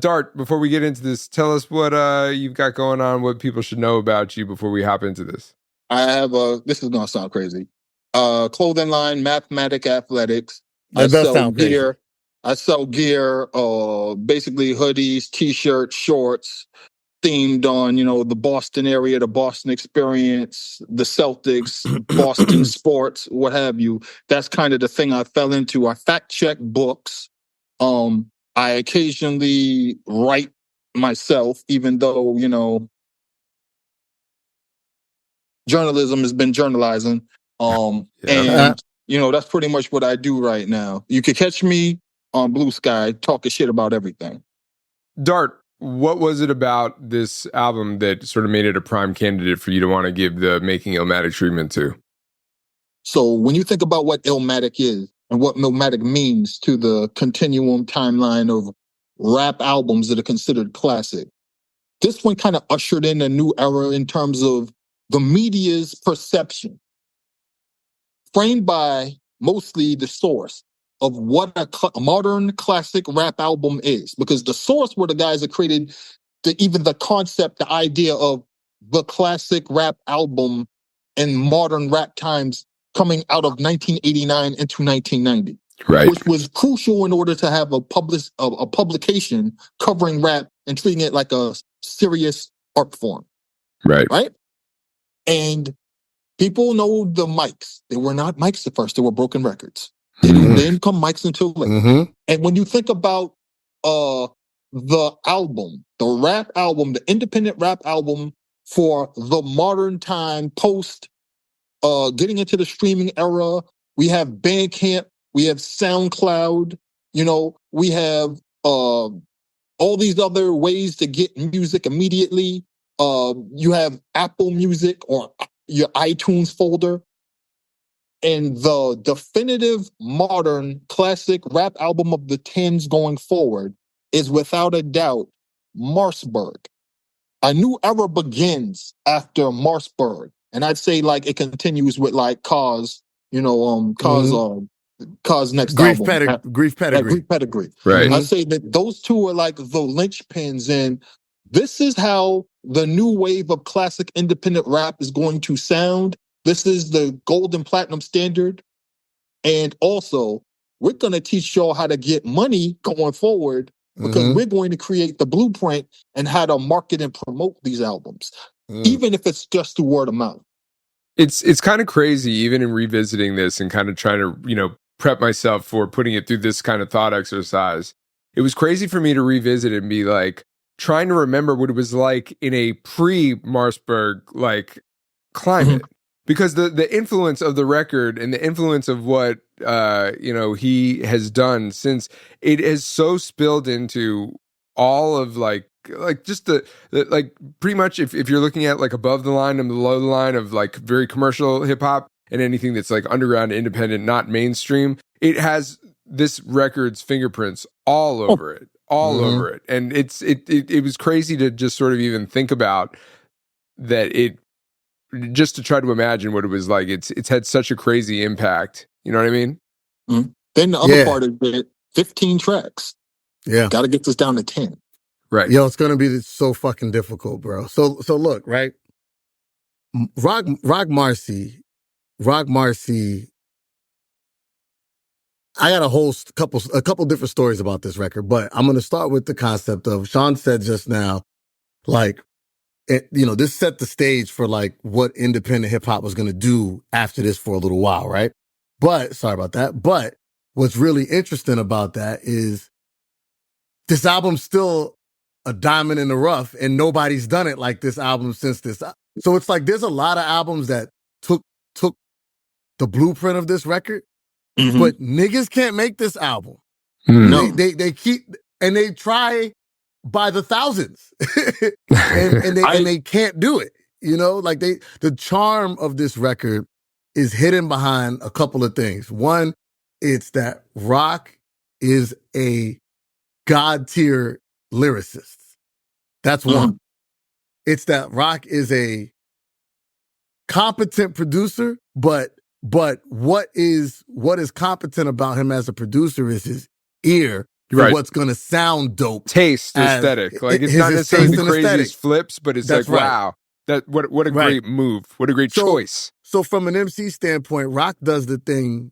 Dart, before we get into this, tell us what you've got going on, what people should know about you before we hop into this. I have this is gonna sound crazy. Clothing line, Mathematic Athletics. That does sound crazy. Gear. I sell gear, basically hoodies, t-shirts, shorts, themed on, the Boston area, the Boston experience, the Celtics, Boston sports, what have you. That's kind of the thing I fell into. I fact check books. I occasionally write myself, even though, journalism has been journalizing. And, that's pretty much what I do right now. You could catch me on Blue Sky talking shit about everything. Dart, what was it about this album that sort of made it a prime candidate for you to want to give the Making Illmatic treatment to? So when you think about what Illmatic is and what Illmatic means to the continuum timeline of rap albums that are considered classic, this one kind of ushered in a new era in terms of the media's perception, framed by mostly the source of what a modern classic rap album is. Because the source were the guys that created even the concept, the idea of the classic rap album in modern rap times coming out of 1989 into 1990. Right. Which was crucial in order to have a publication covering rap and treating it like a serious art form. Right. Right? And people know the mics. They were not mics at first. They were broken records. They didn't come mics until later. And when you think about the album, the rap album, the independent rap album for the modern time post getting into the streaming era, we have Bandcamp, we have SoundCloud, we have all these other ways to get music immediately. You have Apple Music or your iTunes folder. And the definitive modern classic rap album of the 10s going forward is without a doubt Marcberg. A new era begins after Marcberg. And I'd say it continues with Cause, Cause next album. Grief Pedigree. Grief Pedigree. Right. I'd say that those two are the linchpins, and this is how the new wave of classic independent rap is going to sound. This is the gold and platinum standard. And also, we're going to teach y'all how to get money going forward because we're going to create the blueprint and how to market and promote these albums, even if it's just through word of mouth. It's kind of crazy, even in revisiting this and kind of trying to, prep myself for putting it through this kind of thought exercise. It was crazy for me to revisit it and be trying to remember what it was like in a pre-Marcberg, climate. Because the influence of the record and the influence of what he has done since, it has so spilled into all of just the pretty much if you're looking at above the line and below the line of very commercial hip hop and anything that's underground, independent, not mainstream, it has this record's fingerprints all over it, over it. And it was crazy to just sort of even think about that. Just to try to imagine what it was like. It's had such a crazy impact. You know what I mean? Then the other part of it, 15 tracks. Yeah. Got to get this down to 10. Right. Yo, it's going to be so fucking difficult, bro. So look, right? Roc Marci, I got a couple different stories about this record, but I'm going to start with the concept of, Sean said just now, this set the stage for what independent hip hop was going to do after this for a little while, right? But sorry about that. But what's really interesting about that is this album's still a diamond in the rough, and nobody's done it like this album since this. So it's there's a lot of albums that took the blueprint of this record, but niggas can't make this album. No, they keep and they try by the thousands, and they can't do it. The charm of this record is hidden behind a couple of things. One, it's that Roc is a God tier lyricist. That's one. It's that Roc is a competent producer, but what is competent about him as a producer is his ear for what's going to sound dope. Taste, aesthetic. Like, it's not necessarily the craziest flips, but it's like, wow, what a great move. What a great choice. So from an MC standpoint, Roc does the thing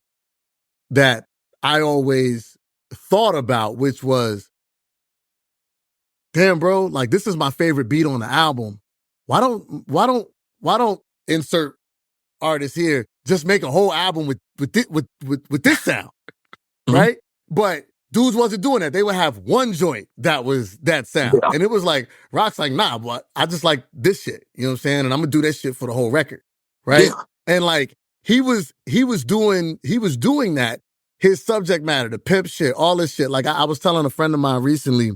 that I always thought about, which was, damn, bro, like, this is my favorite beat on the album. Why don't insert artist here just make a whole album with this sound, right? But dudes wasn't doing that. They would have one joint that was that sound, and it was like Roc's like, nah, but I just like this shit. You know what I'm saying? And I'm gonna do that shit for the whole record, right? Yeah. And like he was doing that. His subject matter, the pimp shit, all this shit. Like I was telling a friend of mine recently,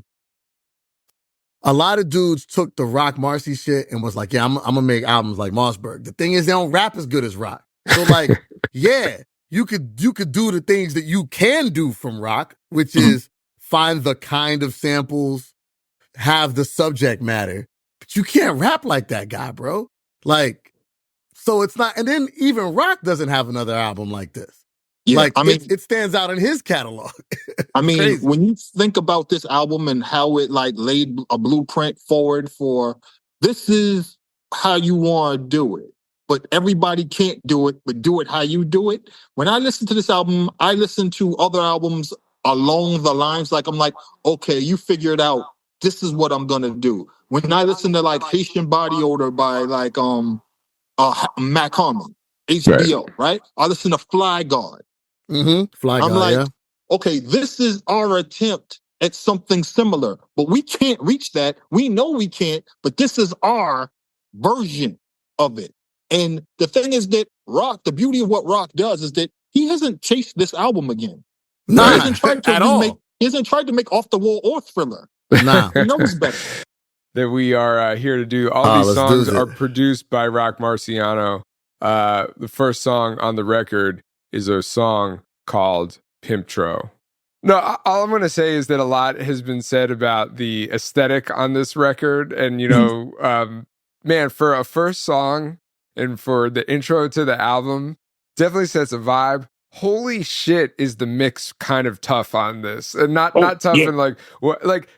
a lot of dudes took the Roc Marcy shit and was like, yeah, I'm gonna make albums like Marcberg. The thing is, they don't rap as good as Roc. So like, yeah, you could do the things that you can do from Roc, which is find the kind of samples, have the subject matter, but you can't rap like that guy, bro. Like, so it's not, and then even Roc doesn't have another album like this. Yeah, like, I mean, it stands out in his catalog. I mean, when you think about this album and how it like laid a blueprint forward for this is how you want to do it, but everybody can't do it, but do it how you do it. When I listen to this album, I listen to other albums along the lines, like I'm like, okay, you figure it out. This is what I'm gonna do. When I listen to like Haitian Body Odor by like Mac Harmon, HBO, right? I listen to Fly God. Fly I'm God, like, okay, this is our attempt at something similar, but we can't reach that. We know we can't, but this is our version of it. And the thing is that Roc, the beauty of what Roc does is that he hasn't chased this album again. Nah, he hasn't tried to at all. He hasn't tried to make Off the Wall or Thriller. Nah. He knows better. That we are here to do. All these songs are produced by Roc Marciano. The first song on the record is a song called Pimptro. No, all I'm going to say is that a lot has been said about the aesthetic on this record. And, you know, man, for a first song and for the intro to the album, definitely sets a vibe. Holy shit, is the mix kind of tough on this. And not tough in like, what, like,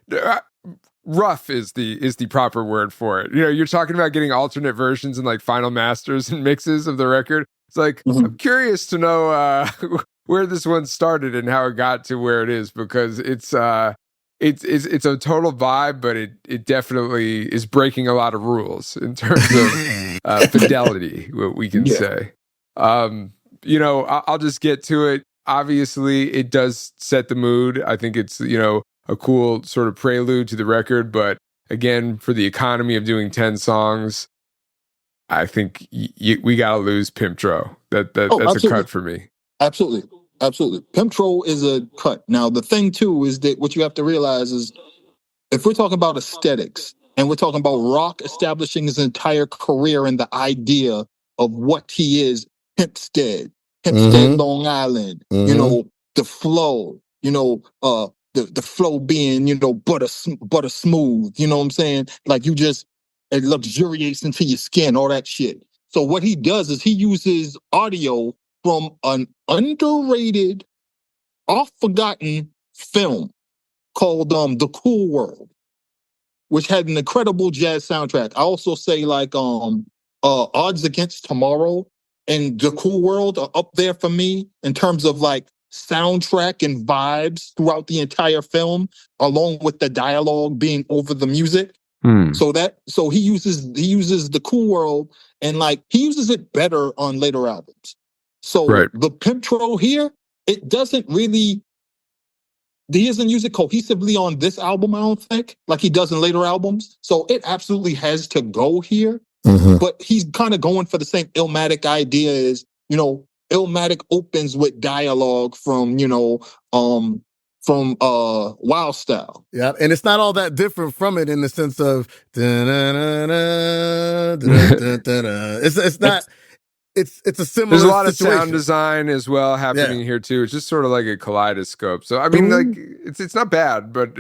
rough is the proper word for it. You know, you're talking about getting alternate versions and like final masters and mixes of the record. It's like, I'm curious to know where this one started and how it got to where it is, because it's a total vibe, but it definitely is breaking a lot of rules in terms of fidelity, what we can say. You know, I'll just get to it. Obviously, it does set the mood. I think it's, you know, a cool sort of prelude to the record, but again, for the economy of doing 10 songs, I think we gotta lose Pimptro. That's absolutely a cut for me. Absolutely. Pimptro is a cut. Now, the thing too is that what you have to realize is if we're talking about aesthetics and we're talking about Roc establishing his entire career in the idea of what he is, Hempstead, Long Island, you know, the flow, you know, the flow being, you know, butter smooth, you know what I'm saying? Like it luxuriates into your skin, all that shit. So what he does is he uses audio from an underrated, oft-forgotten film called The Cool World, which had an incredible jazz soundtrack. I also say like Odds Against Tomorrow and The Cool World are up there for me in terms of like soundtrack and vibes throughout the entire film, along with the dialogue being over the music. So he uses The Cool World, and like he uses it better on later albums. So the Pimptro here, it doesn't really, he doesn't use it cohesively on this album, I don't think, like he does in later albums. So it absolutely has to go here. But he's kind of going for the same Illmatic idea as, you know, Illmatic opens with dialogue from, you know, from Wild Style. Yeah, and it's not all that different from it in the sense of it's not. It's a similar. There's a lot situation. of sound design as well happening here too. It's just sort of like a kaleidoscope. So I mean, like it's not bad, but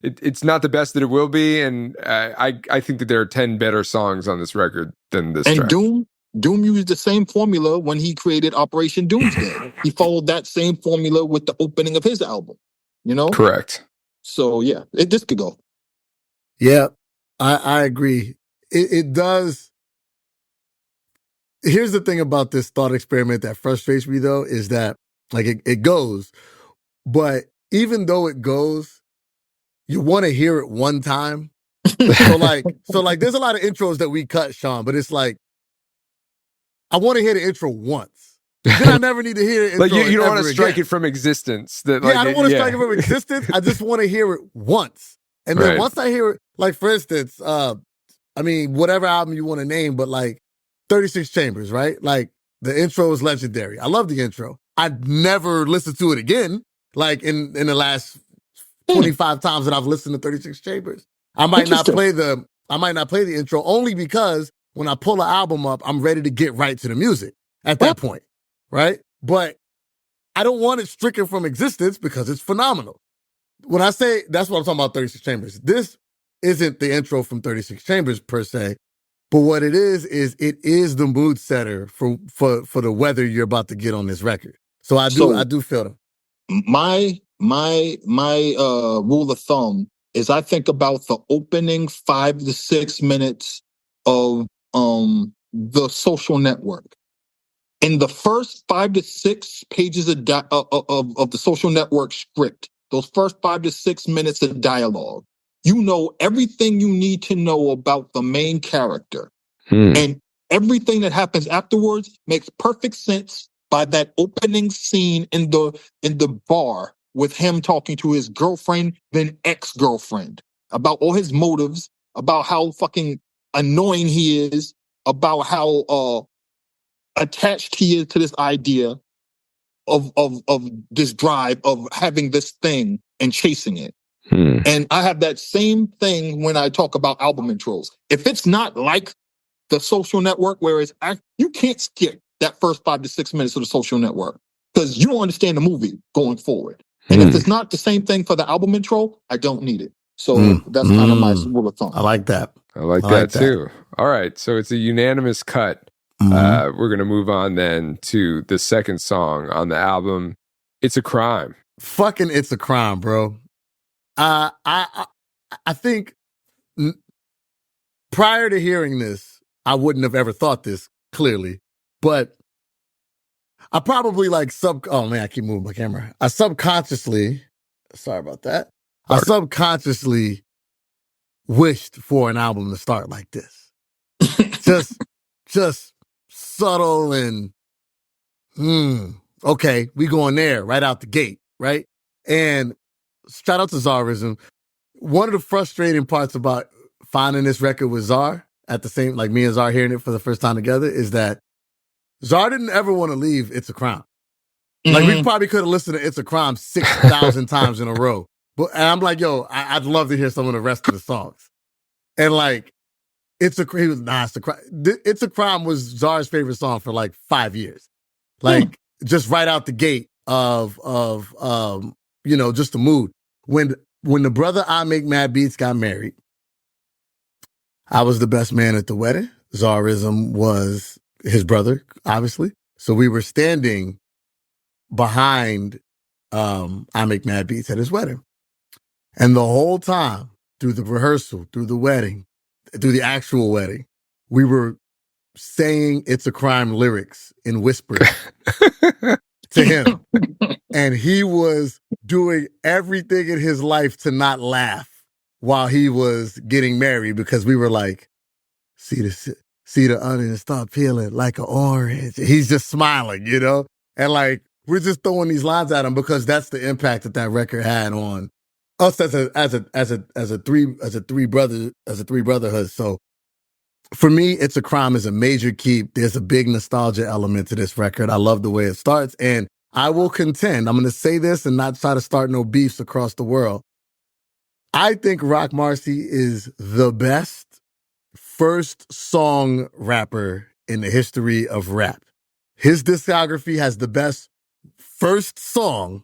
it's not the best that it will be. And I think that there are 10 better songs on this record than this. And track. Doom used the same formula when he created Operation Doomsday. He followed that same formula with the opening of his album. you know? Correct. So yeah, this could go. Yeah, I agree. It does. Here's the thing about this thought experiment that frustrates me though, is that like it goes, but even though it goes, you want to hear it one time. So like there's a lot of intros that we cut, Sean, but it's like, I want to hear the intro once. Then I never need to hear it. Like you don't want to strike it from existence. That, like, I don't want to strike it from existence. I just want to hear it once. And then once I hear it, like for instance, I mean, whatever album you want to name, but like 36 Chambers, right? Like the intro is legendary. I love the intro. I'd never listen to it again. Like in the last 25 times that I've listened to 36 Chambers, I might not play the intro only because when I pull an album up, I'm ready to get right to the music at that point, right? But I don't want it stricken from existence because it's phenomenal. When I say, that's what I'm talking about 36 Chambers. This isn't the intro from 36 Chambers per se, but what it is it is the mood setter for the weather you're about to get on this record. So I do feel them. My rule of thumb is I think about the opening 5 to 6 minutes of The Social Network. In the first 5 to 6 pages of The Social Network script, those first 5 to 6 minutes of dialogue, you know everything you need to know about the main character. And everything that happens afterwards makes perfect sense by that opening scene in the bar with him talking to his girlfriend, then ex-girlfriend, about all his motives, about how fucking annoying he is, about how attached he is to this idea of this drive of having this thing and chasing it. And I have that same thing when I talk about album intros. If it's not like The Social Network, whereas you can't skip that first 5 to 6 minutes of The Social Network because you don't understand the movie going forward. And if it's not the same thing for the album intro, I don't need it. So that's kind of my rule of thumb. I like that. I like that too. All right, so it's a unanimous cut. We're going to move on then to the second song on the album, It's a Crime. Fucking It's a Crime, bro. I think prior to hearing this, I wouldn't have ever thought this clearly, but I probably like oh man, I keep moving my camera. I subconsciously wished for an album to start like this. just subtle and, okay, we going there right out the gate, right? And shout out to Zarism. One of the frustrating parts about finding this record with Zar at the same, like me and Zar hearing it for the first time together, is that Zar didn't ever want to leave It's a Crime. Like we probably could have listened to It's a Crime 6,000 times in a row. And I'm like, yo, I'd love to hear some of the rest of the songs. And like, It's a Crime was Zar's favorite song for like 5 years. Like just right out the gate of just the mood. When the brother I Make Mad Beats got married, I was the best man at the wedding. Zarism was his brother, obviously. So we were standing behind I Make Mad Beats at his wedding. And the whole time, through the rehearsal, through the wedding, through the actual wedding, we were saying It's a Crime lyrics in whispers to him. And he was doing everything in his life to not laugh while he was getting married, because we were like, see the onion start peeling like an orange. He's just smiling, you know? And like, we're just throwing these lines at him because that's the impact that record had on us as a three brotherhood. So for me, It's a Crime is a major keep. There's a big nostalgia element to this record. I love the way it starts, and I will contend, I'm going to say this and not try to start no beefs across the world. I think Roc Marci is the best first song rapper in the history of rap. His discography has the best first song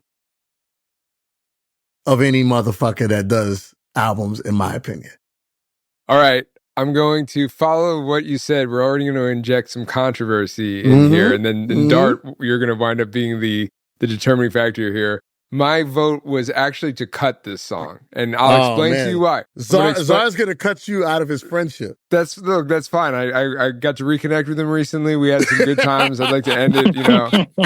of any motherfucker that does albums, in my opinion. All right. I'm going to follow what you said. We're already going to inject some controversy in here. And then Dart, you're going to wind up being the determining factor here. my vote was actually to cut this song, and I'll explain to you why. Czar's gonna cut you out of his friendship. That's fine. I got to reconnect with him recently. We had some good times. I'd like to end it.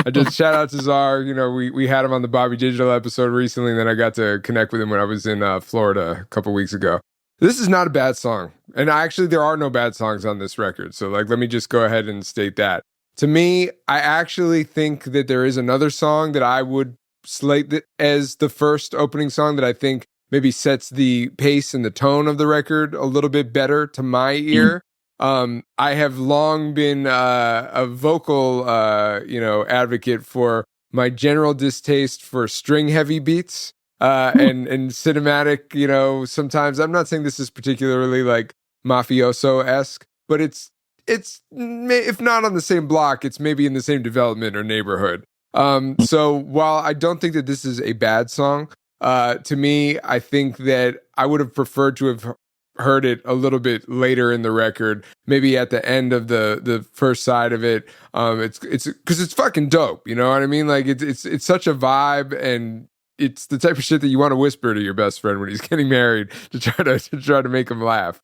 I did shout out to Czar. We had him on the Bobby Digital episode recently, and then I got to connect with him when I was in Florida a couple weeks ago. This is not a bad song, and actually there are no bad songs on this record. So let me just go ahead and state that. To me, I actually think that there is another song that I would slate as the first opening song that I think maybe sets the pace and the tone of the record a little bit better to my ear. I have long been a vocal, advocate for my general distaste for string-heavy beats and cinematic. Sometimes I'm not saying this is particularly like mafioso-esque, but it's if not on the same block, it's maybe in the same development or neighborhood. So while I don't think that this is a bad song, to me, I think that I would have preferred to have heard it a little bit later in the record, maybe at the end of the first side of it. It's because it's fucking dope. You know what I mean? Like it's such a vibe, and it's the type of shit that you want to whisper to your best friend when he's getting married to try to make him laugh.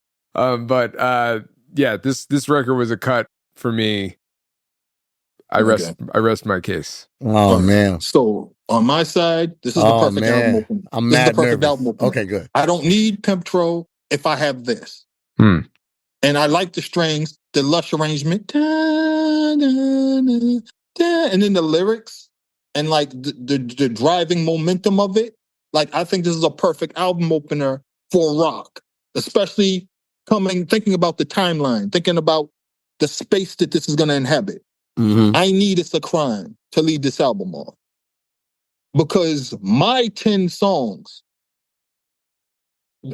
This record was a cut for me. I rest my case. Oh man! So on my side, this is the perfect album opener. I'm mad nervous. Okay, good. I don't need Pimptro if I have this. And I like the strings, the lush arrangement, and then the lyrics and like the driving momentum of it. Like I think this is a perfect album opener for rock, especially thinking about the timeline, thinking about the space that this is going to inhabit. I need It's a Crime to lead this album off. Because my 10 songs,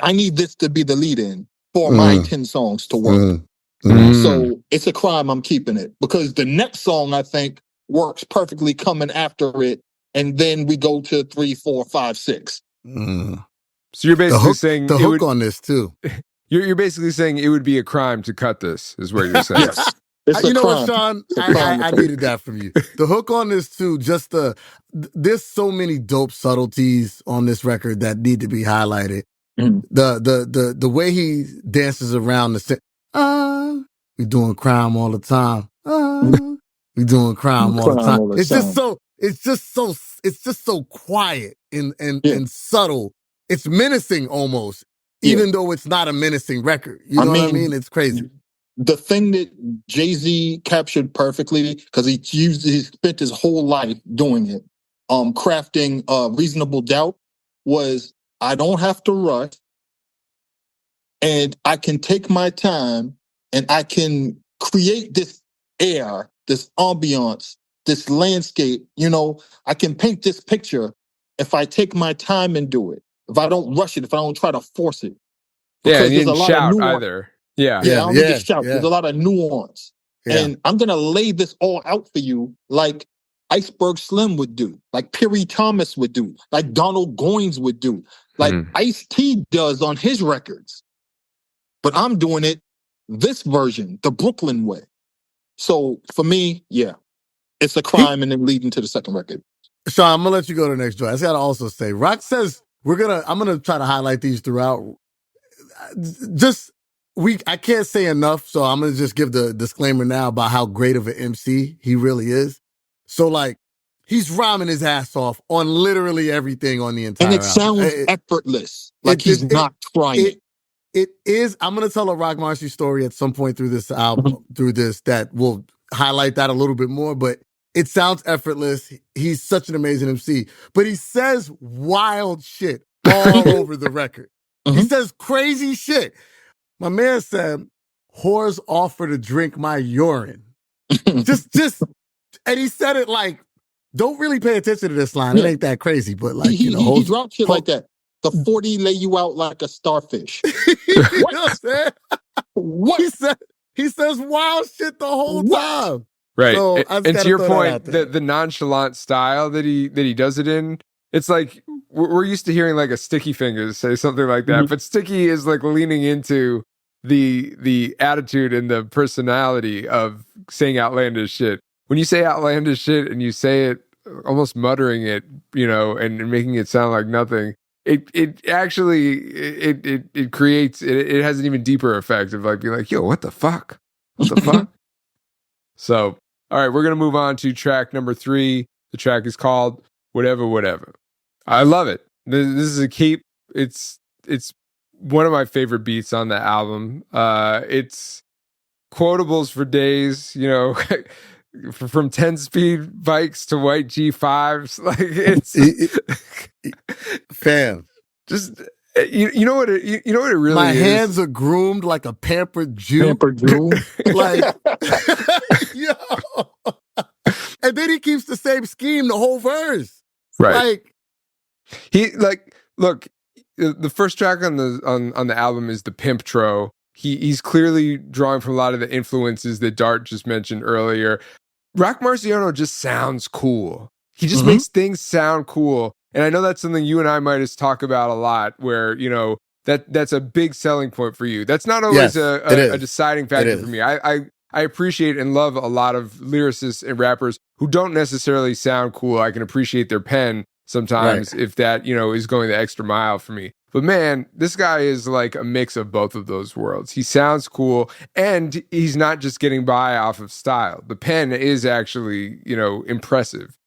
I need this to be the lead-in for my 10 songs to work. So It's a Crime, I'm keeping it. Because the next song, I think, works perfectly coming after it. And then we go to 3, 4, 5, 6. So you're basically saying... The hook on this, too. You're basically saying it would be a crime to cut this, is what you're saying. Yes. You know what, Sean? I needed that from you. The hook on this too, there's so many dope subtleties on this record that need to be highlighted. The way he dances around we doing crime all the time. We doing crime all the time. It's just so quiet and subtle. It's menacing almost, even though it's not a menacing record. You know what I mean? It's crazy. The thing that Jay-Z captured perfectly, because he spent his whole life doing it, crafting Reasonable Doubt, was I don't have to rush, and I can take my time, and I can create this air, this ambiance, this landscape. I can paint this picture if I take my time and do it. If I don't rush it, if I don't try to force it. Because you didn't shout either. I don't need to shout. There's a lot of nuance. And I'm going to lay this all out for you like Iceberg Slim would do, like Perry Thomas would do, like Donald Goines would do, like Ice-T does on his records. But I'm doing it this version, the Brooklyn way. So for me, It's a Crime and then leading to the second record. Sean, I'm going to let you go to the next joint. I just got to also say, Roc says I'm going to try to highlight these throughout. I can't say enough, so I'm going to just give the disclaimer now about how great of an MC he really is. So, he's rhyming his ass off on literally everything on the entire album. And it sounds effortless, he's not trying. It is. I'm going to tell a Roc Marciano story at some point through this album, that will highlight that a little bit more, but it sounds effortless. He's such an amazing MC, but he says wild shit all over the record. He says crazy shit. My man said, whores offer to drink my urine. just, and he said it don't really pay attention to this line. It ain't that crazy, but he dropped shit like that. The 40 lay you out like a starfish. What? You know what I'm saying? What? He says wild shit the whole time. Right. So and to your point, the nonchalant style that he does it in, it's like we're used to hearing like a Sticky Fingers say something like that, but Sticky is like leaning into the attitude and the personality of saying outlandish shit. When you say outlandish shit and you say it almost muttering it, you know, and making it sound like nothing. It actually it creates it has an even deeper effect of like being like, yo, what the fuck? What the fuck? So, all right, we're gonna move on to track number 3. The track is called Whatever Whatever. I love it. This is a keep. It's one of my favorite beats on the album. It's quotables for days, you know, from 10-speed bikes to white G5s. Like it's fam. Just you know what it really My is. My hands are groomed like a pampered Jew. Pampered Jew. Like yo. And then he keeps the same scheme the whole verse. Right. Like he like look, the first track on the album is the Pimptro. He's clearly drawing from a lot of the influences that Dart just mentioned earlier. Roc Marciano just sounds cool. He just makes things sound cool. And I know that's something you and I might just talk about a lot, where, you know, that's a big selling point for you. That's not always a deciding factor for me. I appreciate and love a lot of lyricists and rappers who don't necessarily sound cool. I can appreciate their pen sometimes if that, you know, is going the extra mile for me. But man, this guy is like a mix of both of those worlds. He sounds cool, and he's not just getting by off of style. The pen is actually, you know, impressive.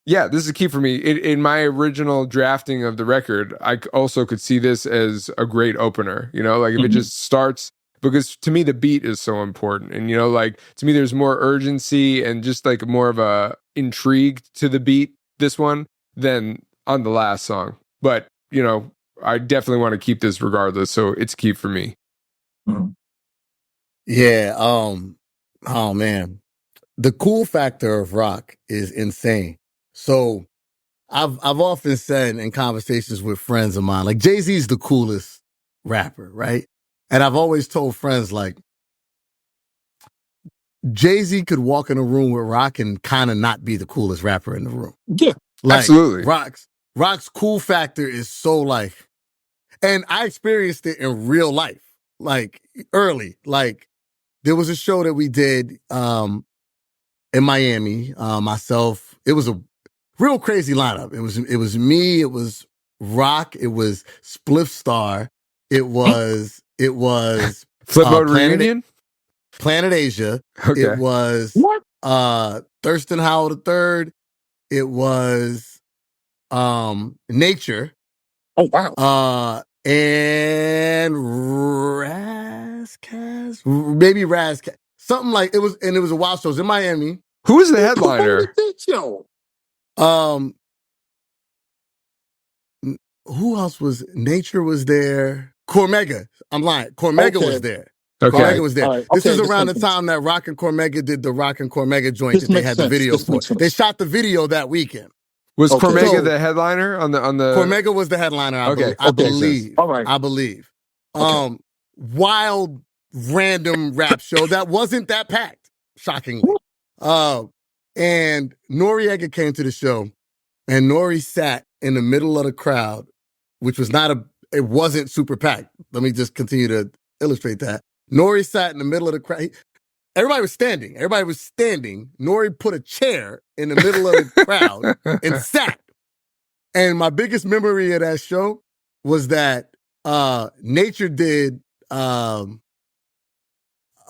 Yeah, this is a key for me. In my original drafting of the record, I also could see this as a great opener. You know, like if it just starts, because to me the beat is so important, and you know, like to me there's more urgency and just like more of a intrigue to the beat this one than on the last song. But you know, I definitely want to keep this regardless, so it's a keep for me. Yeah. Oh man, the cool factor of Roc is insane. So I've often said in conversations with friends of mine, like Jay-Z's the coolest rapper, right? And I've always told friends, like, Jay-Z could walk in a room with Roc and kind of not be the coolest rapper in the room. Yeah, like, absolutely. Roc's cool factor is so like, and I experienced it in real life, like early. Like there was a show that we did in Miami, myself. It was a real crazy lineup. It was me, it was Roc, it was Spliff Star, it was Flip Mode Reunion? Planet Asia. Okay. It was Thurston Howell III. It was Nature. Oh wow. And Razkaz, maybe Razkaz. Something like it was, and it was a wild show. It was in Miami. Who was the headliner? Who else was? Nature was there. Cormega. I'm lying. Cormega was there. Okay. Cormega was there. Right. This is around the time that Roc and Cormega did the Roc and Cormega joint that they had the video for. They shot the video that weekend. Was Cormega the headliner on the? Cormega was the headliner. I believe. All right. I believe. Wild, random rap show that wasn't that packed. Shockingly. And Noriega came to the show, and Nori sat in the middle of the crowd, which was it wasn't super packed. Let me just continue to illustrate that. Nori sat in the middle of the crowd. Everybody was standing. Nori put a chair in the middle of the crowd and sat. And my biggest memory of that show was that Nature did Banned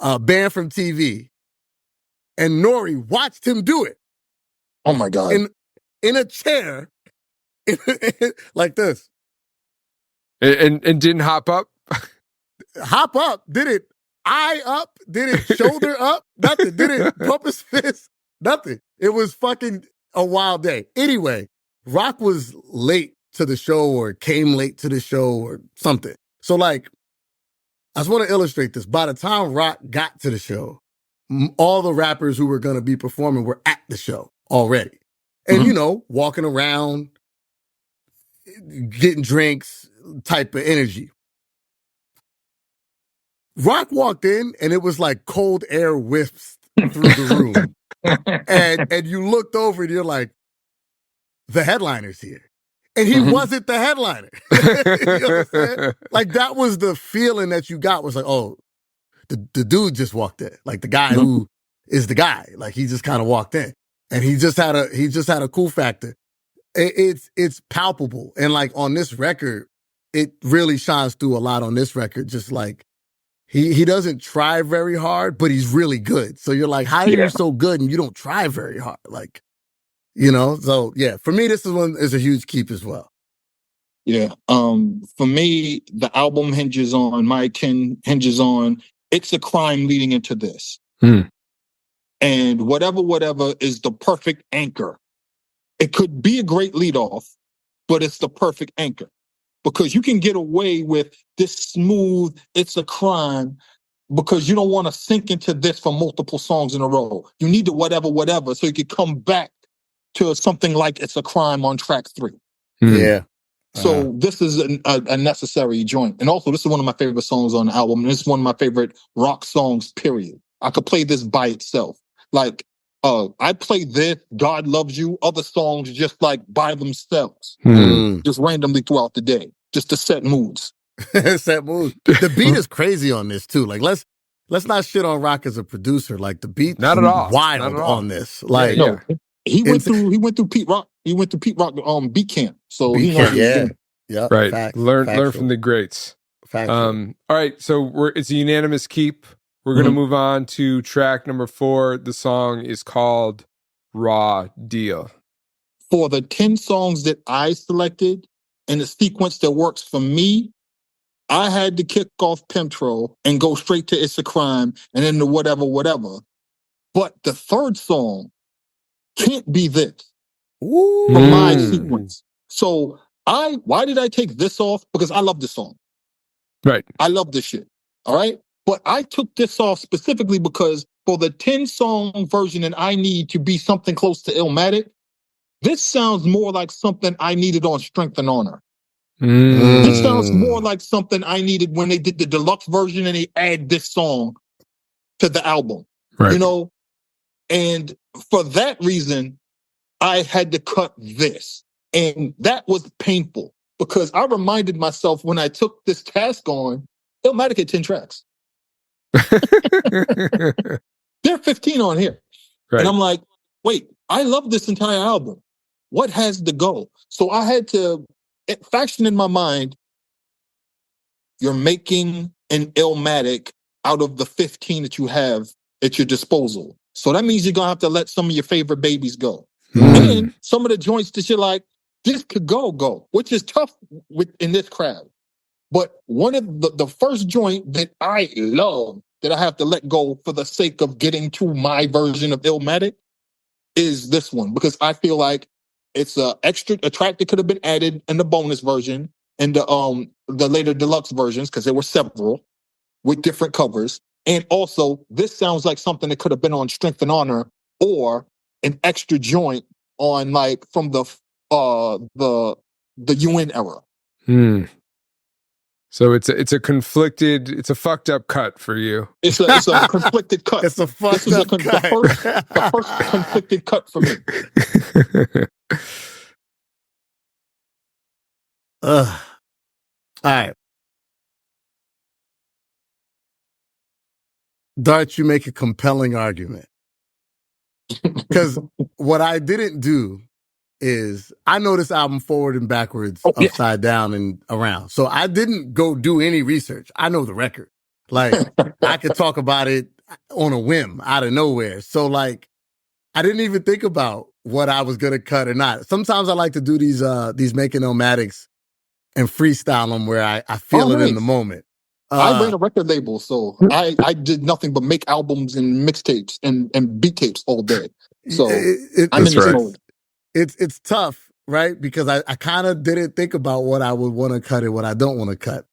from TV, and Nori watched him do it. Oh my God. In a chair like this. And didn't hop up? Hop up? Did it eye up? Did it shoulder up? Nothing. Did it pump his fist? Nothing. It was fucking a wild day. Anyway, Roc was late to the show or came late to the show or something. So like, I just want to illustrate this. By the time Roc got to the show, all the rappers who were going to be performing were at the show already. And, you know, walking around, getting drinks, type of energy. Roc walked in and it was like cold air whiffs through the room. and you looked over and you're like, the headliner's here. And he wasn't the headliner. You know what I'm saying? Like that was the feeling that you got, was like, oh, the dude just walked in. Like the guy who is the guy. Like he just kind of walked in. And he just had a cool factor. It's palpable. And like on this record, it really shines through a lot on this record. Just like he doesn't try very hard, but he's really good. So you're like, how are you so good and you don't try very hard? Like, so yeah, for me, this is a huge keep as well. Yeah. For me, the album hinges on It's a Crime leading into this. And whatever is the perfect anchor. It could be a great leadoff, but it's the perfect anchor. Because you can get away with this smooth, It's a Crime, because you don't want to sink into this for multiple songs in a row. You need the whatever, so you can come back to something like It's a Crime on track 3. Yeah. So this is a necessary joint. And also, this is one of my favorite songs on the album. And it's one of my favorite rock songs, period. I could play this by itself. Like, I play this, God Loves You, other songs just like by themselves. Just randomly throughout the day. Just to set moods. Set moods. The beat is crazy on this, too. Like, let's not shit on Roc as a producer. Like, the beat not at all. Wild on this. Like, he went through Pete Rock. He went through Pete Rock beat camp. So he knows what he's doing. Yeah, right. Facts, learn from the greats. All right, so it's a unanimous keep. We're gonna move on to track number 4. The song is called "Raw Deal." For the 10 songs that I selected in the sequence that works for me, I had to kick off Pimtro and go straight to It's a Crime and then the whatever. But the third song can't be this for my sequence. So why did I take this off? Because I love this song. Right. I love this shit. All right. But I took this off specifically because for the 10-song version that I need to be something close to Illmatic, this sounds more like something I needed on Strength and Honor. This sounds more like something I needed when they did the deluxe version and they add this song to the album. Right. And for that reason, I had to cut this. And that was painful because I reminded myself when I took this task on, Illmatic had 10 tracks. There are 15 on here. Right. And I'm like, wait, I love this entire album. What has to go? So I had to faction in my mind, you're making an Illmatic out of the 15 that you have at your disposal. So that means you're going to have to let some of your favorite babies go. And some of the joints that you're like, this could go, which is tough in this crowd. But one of the first joint that I love that I have to let go for the sake of getting to my version of Illmatic is this one, because I feel like it's a track that could have been added in the bonus version and the later deluxe versions, because there were several with different covers. And also, this sounds like something that could have been on Strength and Honor or an extra joint on like from the UN era. So it's a conflicted, it's a fucked up cut for you. It's a conflicted cut. It's a fucked up cut. The first conflicted cut for me. All right. Dart, you make a compelling argument. Because what I didn't do is I know this album forward and backwards, upside down and around. So I didn't go do any research. I know the record. Like, I could talk about it on a whim out of nowhere. So like, I didn't even think about what I was going to cut or not. Sometimes I like to do these Making Illmatics and freestyle them where I feel it in the moment. I ran a record label, so I did nothing but make albums and mixtapes and beat tapes all day. So I'm in this mode. It's tough, right? Because I kind of didn't think about what I would want to cut and what I don't want to cut.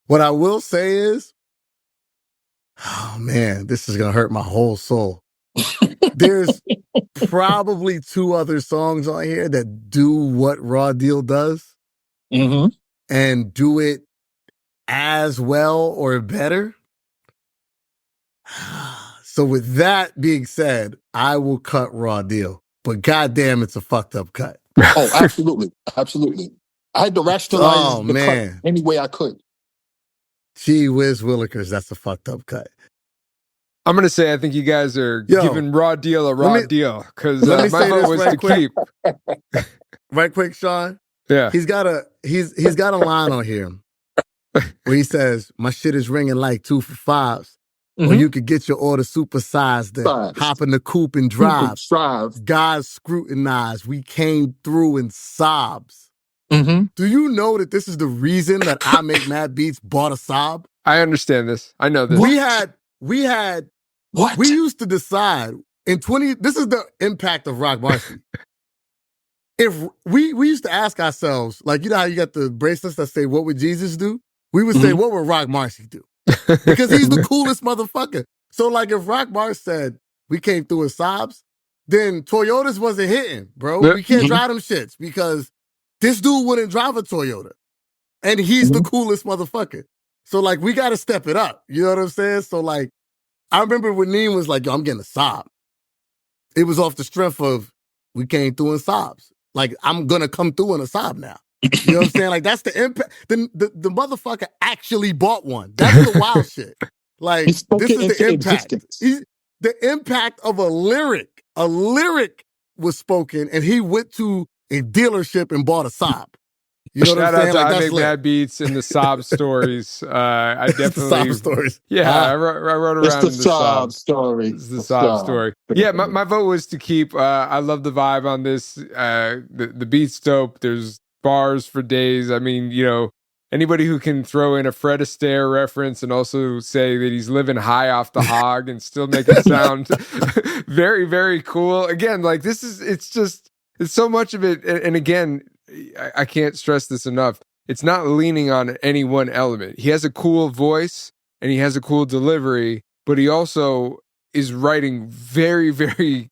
What I will say is, oh man, this is going to hurt my whole soul. There's probably 2 other songs on here that do what Raw Deal does and do it as well or better. So with that being said, I will cut Raw Deal. But goddamn, it's a fucked up cut. Oh, absolutely. Absolutely. I had to rationalize the cut any way I could. Gee whiz willikers, that's a fucked up cut. I'm going to say I think you guys are giving Raw Deal a raw deal because my vote was to keep. Right quick, Sean. Yeah. He's got a line on here where he says, "My shit is ringing like 2 for 5s. Or you could get your order supersized and hop in the coupe and drive. Guys scrutinize. We came through in sobs." Do you know that this is the reason that I Make Mad Beats bought a Saab? I understand this. I know this. We had what? We used to decide in 20, this is the impact of Roc Marciano. If we used to ask ourselves, like, you know how you got the bracelets that say, "What would Jesus do?" We would say, "What would Roc Marciano do?" Because he's the coolest motherfucker. So, like, if Roc Marciano said, "We came through in Saabs," then Toyotas wasn't hitting, bro. We can't drive them shits because this dude wouldn't drive a Toyota. And he's the coolest motherfucker. So, like, we got to step it up. You know what I'm saying? So, like, I remember when Neem was like, "Yo, I'm getting a Saab." It was off the strength of, we came through in Saabs. Like, I'm going to come through in a Saab now. You know what I'm saying? Like, that's the impact. The motherfucker actually bought one. That's the wild shit. Like, this is the impact. The impact of a lyric. A lyric was spoken, and he went to a dealership and bought a Saab. You know Shout what I'm saying? out to Like, I Make Mad Beats and the Saab stories. I definitely the Saab stories. Yeah, I wrote around it's the Saab story. It's the Saab story. Yeah, my vote was to keep. I love the vibe on this. The beat's dope. There's bars for days. I mean, you know, anybody who can throw in a Fred Astaire reference and also say that he's living high off the hog and still make it sound very, very cool. Again, like it's so much of it. And again, I can't stress this enough. It's not leaning on any one element. He has a cool voice and he has a cool delivery, but he also is writing very, very,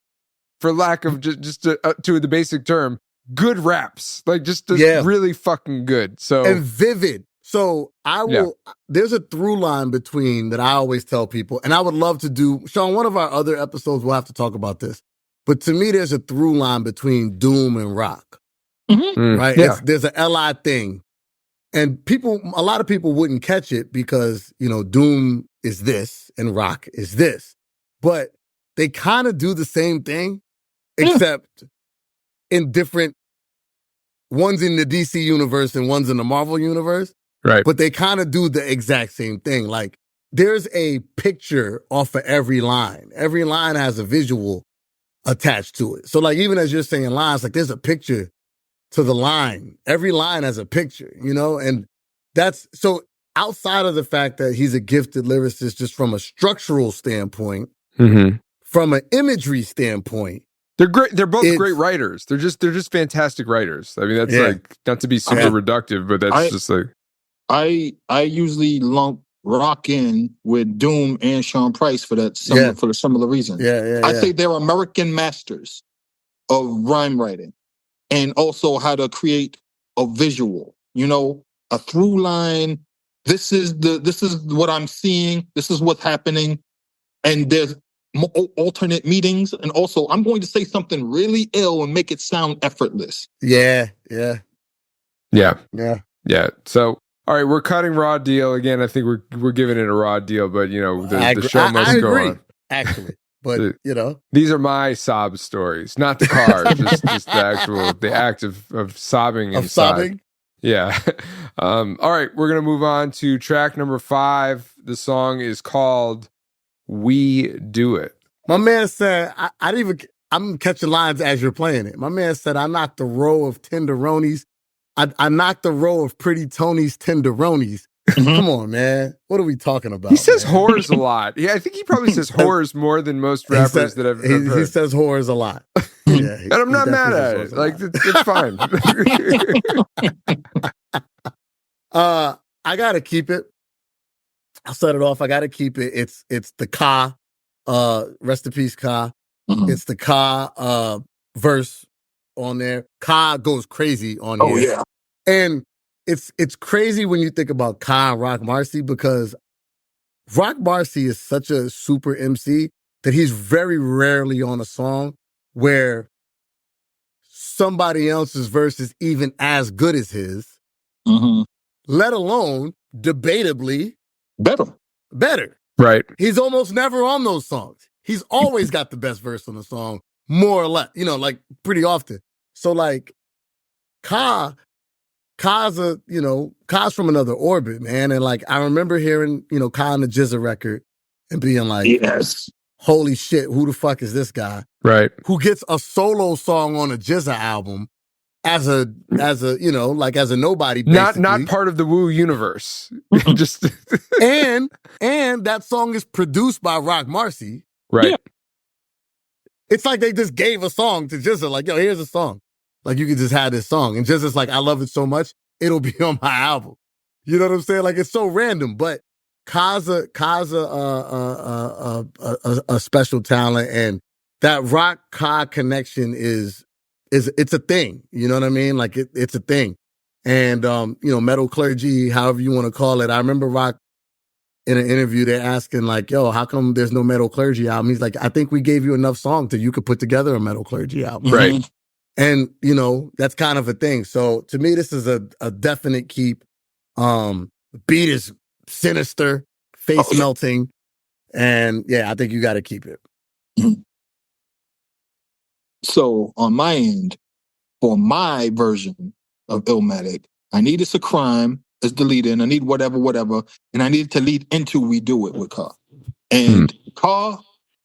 for lack of just to the basic term, good raps. Like just really fucking good. So and vivid. So I will. Yeah. There's a through line between that I always tell people, and I would love to do. Sean, one of our other episodes, we'll have to talk about this. But to me, there's a through line between Doom and Roc. Right? Yeah. There's an LI thing. And a lot of people wouldn't catch it because, you know, Doom is this and Roc is this. But they kind of do the same thing, except in different, one's in the DC universe and one's in the Marvel universe. Right. But they kind of do the exact same thing. Like, there's a picture off of every line. Every line has a visual attached to it. So, like, even as you're saying lines, like, there's a picture to the line. Every line has a picture, you know? And that's, so outside of the fact that he's a gifted lyricist just from a structural standpoint, from an imagery standpoint, they're great. They're both great writers. They're just fantastic writers. I mean, that's like, not to be super reductive, but that's just like. I usually lump Roc in with Doom and Sean Price for that for a similar reason. I say they're American masters of rhyme writing. And also how to create a visual, you know, a through line. This is what I'm seeing. This is what's happening. And there's alternate meetings. And also, I'm going to say something really ill and make it sound effortless. Yeah. So, all right, we're cutting Raw Deal again. I think we're giving it a raw deal, but you know, the show must go on. Actually. But, you know. These are my sob stories, not the car, just the act of sobbing inside. Sobbing? Yeah. All right, we're going to move on to track number 5. The song is called We Do It. My man said, I'm catching lines as you're playing it. My man said, I knocked a row of tenderonis. I knocked a row of pretty Tony's tenderonis. Come on, man. What are we talking about? He says whores a lot. Yeah, I think he probably says whores more than most rappers that I've heard. He says whores a lot. Yeah, and I'm not mad at it. Like, it's fine. I got to keep it. I'll set it off. I got to keep it. It's the Ka. Rest in peace, Ka. It's the Ka verse on there. Ka goes crazy on here. Oh, yeah. And it's crazy when you think about Ka and Roc Marciano because Roc Marciano is such a super MC that he's very rarely on a song where somebody else's verse is even as good as his, let alone debatably better. Right. He's almost never on those songs. He's always got the best verse on the song, more or less, like pretty often. So like Ka's from another orbit, man. And like, I remember hearing, Ka on the GZA record and being like, yes, holy shit, who the fuck is this guy? Right. Who gets a solo song on a GZA album as a nobody, basically. Not part of the Wu universe. Just and that song is produced by Roc Marci. Right. Yeah. It's like they just gave a song to GZA, like, yo, here's a song. Like, you could just have this song. And GZA's like, I love it so much, it'll be on my album. You know what I'm saying? Like, it's so random, but Ka's a special talent, and that Roc Ka connection is it's a thing. You know what I mean? Like, it's a thing. And, metal clergy, however you want to call it. I remember Roc in an interview, they're asking like, yo, how come there's no metal clergy album? He's like, I think we gave you enough songs that you could put together a metal clergy album. Right. And, that's kind of a thing. So to me, this is a definite keep. Beat is sinister, face melting. And yeah, I think you got to keep it. So on my end, for my version of Illmatic, I need It's a Crime as the lead in. I need whatever, and I need to lead into We Do It with Ka. And Ka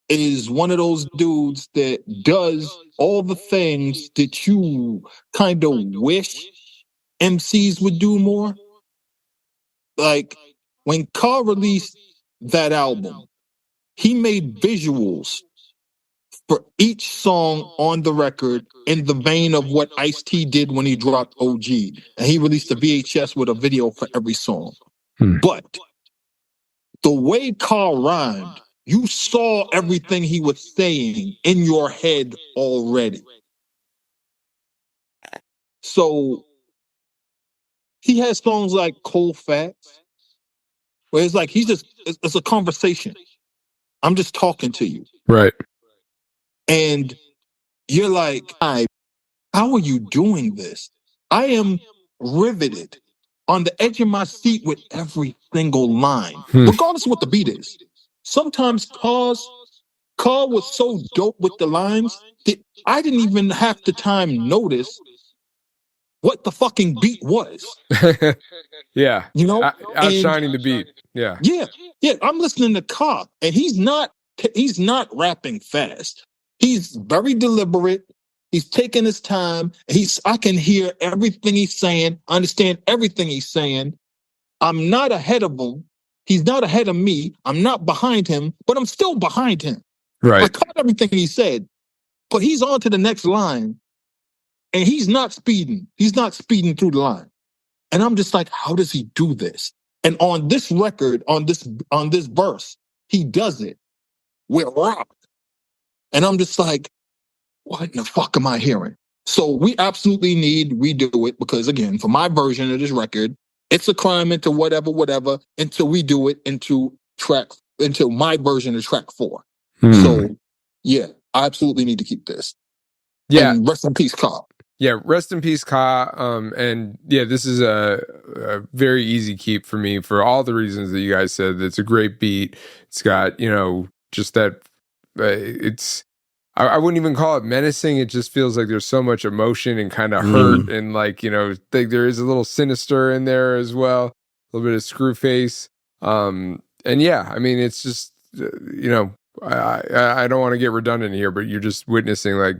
is one of those dudes that does all the things that you kind of wish MCs would do more. Like when Ka released that album, he made visuals for each song on the record in the vein of what Ice-T did when he dropped OG. And he released a VHS with a video for every song. But the way Ka rhymed, you saw everything he was saying in your head already. So he has songs like Cold Facts, where it's like it's a conversation. I'm just talking to you. Right. And you're like, how are you doing this? I am riveted on the edge of my seat with every single line, regardless of what the beat is. Sometimes Ka was so dope with the lines that I didn't even have the time notice what the fucking beat was. Yeah. Outshining the beat. Yeah. I'm listening to Ka, and he's not rapping fast. He's very deliberate. He's taking his time. I can hear everything he's saying, understand everything he's saying. I'm not ahead of him. He's not ahead of me. I'm not behind him, but I'm still behind him. Right. I caught everything he said, but he's on to the next line, and he's not speeding. He's not speeding through the line. And I'm just like, how does he do this? And on this record, on this verse, he does it with Roc. And I'm just like, what in the fuck am I hearing? So we absolutely need We Do It, because again, for my version of this record, It's a Crime into whatever, until We Do It into my version of track 4. So yeah, I absolutely need to keep this. Yeah. And rest in peace, Ka. Yeah, rest in peace, Ka. And yeah, this is a very easy keep for me for all the reasons that you guys said. It's a great beat. It's got, just that, I wouldn't even call it menacing. It just feels like there's so much emotion and kind of hurt. And like, there is a little sinister in there as well. A little bit of screw face. And yeah, I mean, it's just, I don't want to get redundant here, but you're just witnessing like